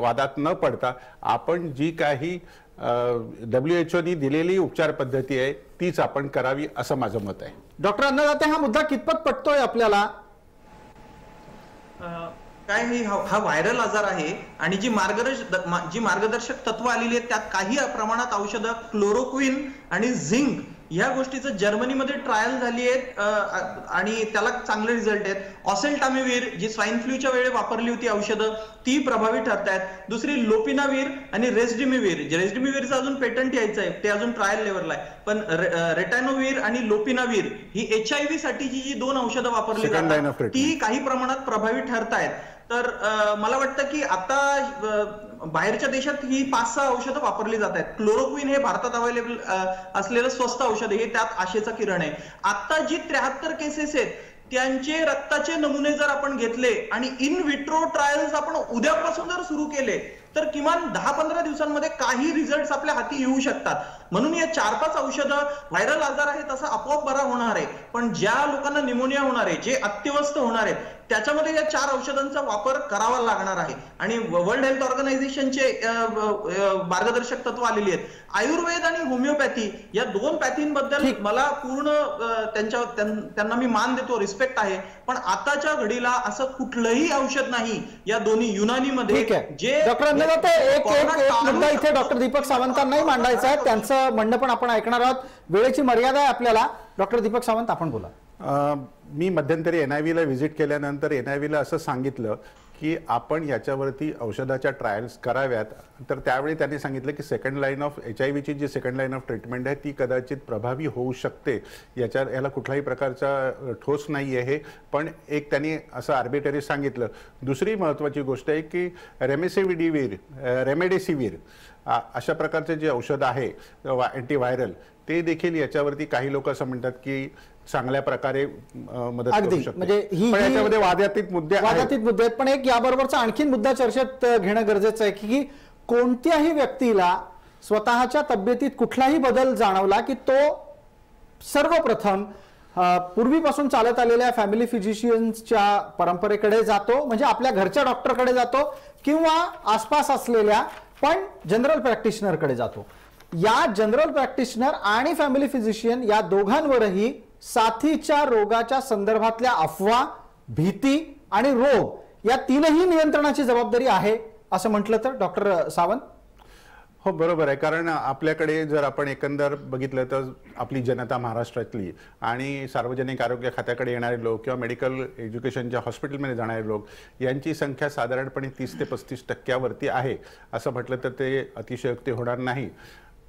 वादात न पडता आपण जी काही WHO दिलेली उपचार पद्धती आहे तीच आपण करावी असं माझं मत आहे. डॉक्टर अन्नदाते, हा मुद्दा कितपत पटतोय आपल्याला? काय हा व्हायरल आजार आहे आणि जी मार्गदर्शक तत्व आलेली आहेत त्यात काही प्रमाणात औषधं क्लोरोक्विन आणि झिंक या गोष्टीचं जर्मनीमध्ये ट्रायल झाली आहेत आणि त्याला चांगले रिझल्ट आहेत. ऑसेल्टामिव्हिर जी स्वाईन फ्लूच्या वेळी वापरली होती औषधं ती प्रभावी ठरतायत. दुसरी लोपिनावीर आणि रेस्डिमिव्हिरचं अजून पेटंट यायचं आहे, ते अजून ट्रायल लेवलला आहे. पण रेटॅनोव्हिर आणि लोपिनावीर ही HIV साठीची जी 2 औषधं वापरली जातात ती काही प्रमाणात प्रभावी ठरतायत. तर मला वाटतं की आता बाहेरच्या देशात ही 5-6 औषधं वापरली जात आहेत. क्लोरोक्विन हे भारतात अवेलेबल असलेलं स्वस्त औषध हे त्यात आशेचा किरण आहे. आता जी 73 केसेस आहेत त्यांचे रक्ताचे नमुने जर आपण घेतले आणि इन विट्रो ट्रायल्स आपण उद्यापासून जर सुरू केले तर किमान 10-15 दिवसांमध्ये काही रिझल्ट आपल्या हाती येऊ शकतात. म्हणून या 4-5 औषधं व्हायरल आजार आहे तसा आपोआप बरा होणार आहे, पण ज्या लोकांना निमोनिया होणार आहे, जे अत्यवस्थ होणार आहेत, त्याच्यामध्ये या 4 औषधांचा वापर करावा लागणार आहे. आणि वर्ल्ड हेल्थ ऑर्गनायझेशनचे मार्गदर्शक तत्व आलेली आहेत. आयुर्वेद आणि होमिओपॅथी या 2 पॅथींबद्दल मला पूर्ण त्यांना मी मान देतो, रिस्पेक्ट आहे, पण आताच्या घडीला असं कुठलंही औषध नाही या दोन्ही युनानीमध्ये जे एक मुद्दा इथे डॉक्टर दीपक सावंतांनाही मांडायचा आहे, त्यांचं म्हणणं पण आपण ऐकणार आहोत. वेळेची मर्यादा आहे आपल्याला. डॉक्टर दीपक सावंत, आपण बोला. मी मध्यंतरी NIV ला व्हिजिट केल्यानंतर NIV ला असं सांगितलं की आपण याच्यावरती औषधाच्या ट्रायल्स कराव्यात. तर त्यावेळी त्यांनी सांगितलं की सेकंड लाईन ऑफ HIV ची जी सेकंड लाईन ऑफ ट्रीटमेंट आहे ती कदाचित प्रभावी होऊ शकते, याला कुठल्याही प्रकारचा ठोस नाही आहे. पण एक त्यांनी असं आर्बिटरी सांगितलं. दुसरी महत्त्वाची गोष्ट आहे की रेमेडेसिवीर अशा प्रकारचे जे औषध आहे अँटीव्हायरल ते देखील याच्यावरती काही लोक असं म्हणतात की चांगल्या प्रकारे मदत करू शकते. म्हणजे याच्यामध्ये वादातीत मुद्दे आहेत. पण एक याबरोबरचा आणखीन मुद्दा चर्चेत घेणं गरजेचं आहे की कोणत्याही व्यक्तीला स्वतःच्या तब्येतीत कुठलाही बदल जाणवला की तो सर्वप्रथम पूर्वीपासून चालत आलेल्या फॅमिली फिजिशियन्सच्या परंपरेकडे जातो, म्हणजे आपल्या घरच्या डॉक्टरकडे जातो किंवा आसपास असलेल्या पण जनरल प्रॅक्टिशनरकडे जातो. या जनरल प्रॅक्टिशनर आणि फॅमिली फिजिशियन या दोघांवरही साथीच्या रोगाच्या संदर्भातल्या अफवा, भीती आणि रोग या तीनही नियंत्रणाची जबाबदारी आहे असं म्हटलं तर डॉक्टर सावंत? हो, बरोबर आहे. कारण आपल्याकडे जर आपण एकंदर बघितलं तर आपली जनता महाराष्ट्रातली आणि सार्वजनिक आरोग्य खात्याकडे येणारे लोक किंवा मेडिकल एज्युकेशनच्या हॉस्पिटलमध्ये जाणारे लोक यांची संख्या साधारणपणे 30 ते 35% आहे. असं म्हटलं तर ते अतिशयोक्ती होणार नाही.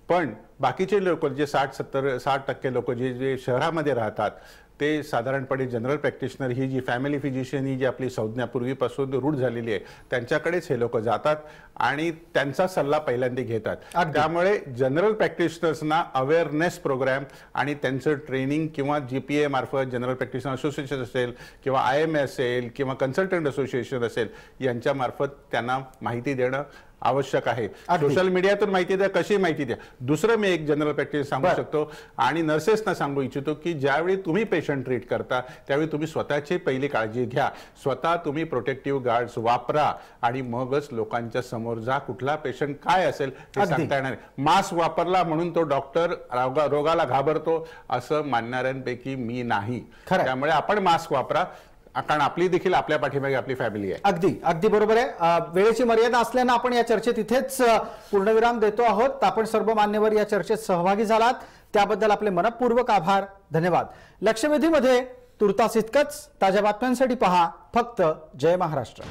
पण बाकीचे लोक जे 60% लोक जे शहरामध्ये राहतात ते साधारणपणे जनरल प्रॅक्टिशनर ही जी फॅमिली फिजिशियन ही जी आपली संज्ञा पूर्वीपासून रूढ झालेली आहे त्यांच्याकडेच हे लोक जातात आणि त्यांचा सल्ला पहिल्यांदा घेतात. त्यामुळे जनरल प्रॅक्टिशनर्सना अवेअरनेस प्रोग्राम आणि त्यांचं ट्रेनिंग किंवा GPA मार्फत जनरल प्रॅक्टिशनर असोसिएशन असेल किंवा IMA असेल किंवा कन्सल्टंट असोसिएशन असेल यांच्या मार्फत त्यांना माहिती देणं आवश्यक आहे. सोशल मीडियातून माहिती द्या, कशी माहिती द्या. दुसरं मी एक जनरल प्रॅक्टिस सांगू शकतो आणि नर्सेसना सांगू इच्छितो की ज्यावेळी तुम्ही पेशंट ट्रीट करता त्यावेळी तुम्ही स्वतःची पहिली काळजी घ्या. स्वतः तुम्ही प्रोटेक्टिव्ह गार्ड्स वापरा आणि मगच लोकांच्या समोर जा. कुठला पेशंट काय असेल हे सांगता येणार नाही. मास्क वापरला म्हणून तो डॉक्टर रोगाला घाबरतो असं मानणाऱ्यांपैकी मी नाही. त्यामुळे आपण मास्क वापरा, कारण आपली देखील आपल्या पाठीमागे आपली फॅमिली आहे. अगदी बरोबर आहे. वेळेची मर्यादा असल्यानं आपण या चर्चेत इथेच पूर्णविराम देतो आहोत. आपण सर्व मान्यवर या चर्चेत सहभागी झालात त्याबद्दल आपले मनपूर्वक आभार, धन्यवाद. लक्षवेधीमध्ये तुर्तास इतकंच. ताज्या बातम्यांसाठी पहा फक्त जय महाराष्ट्र.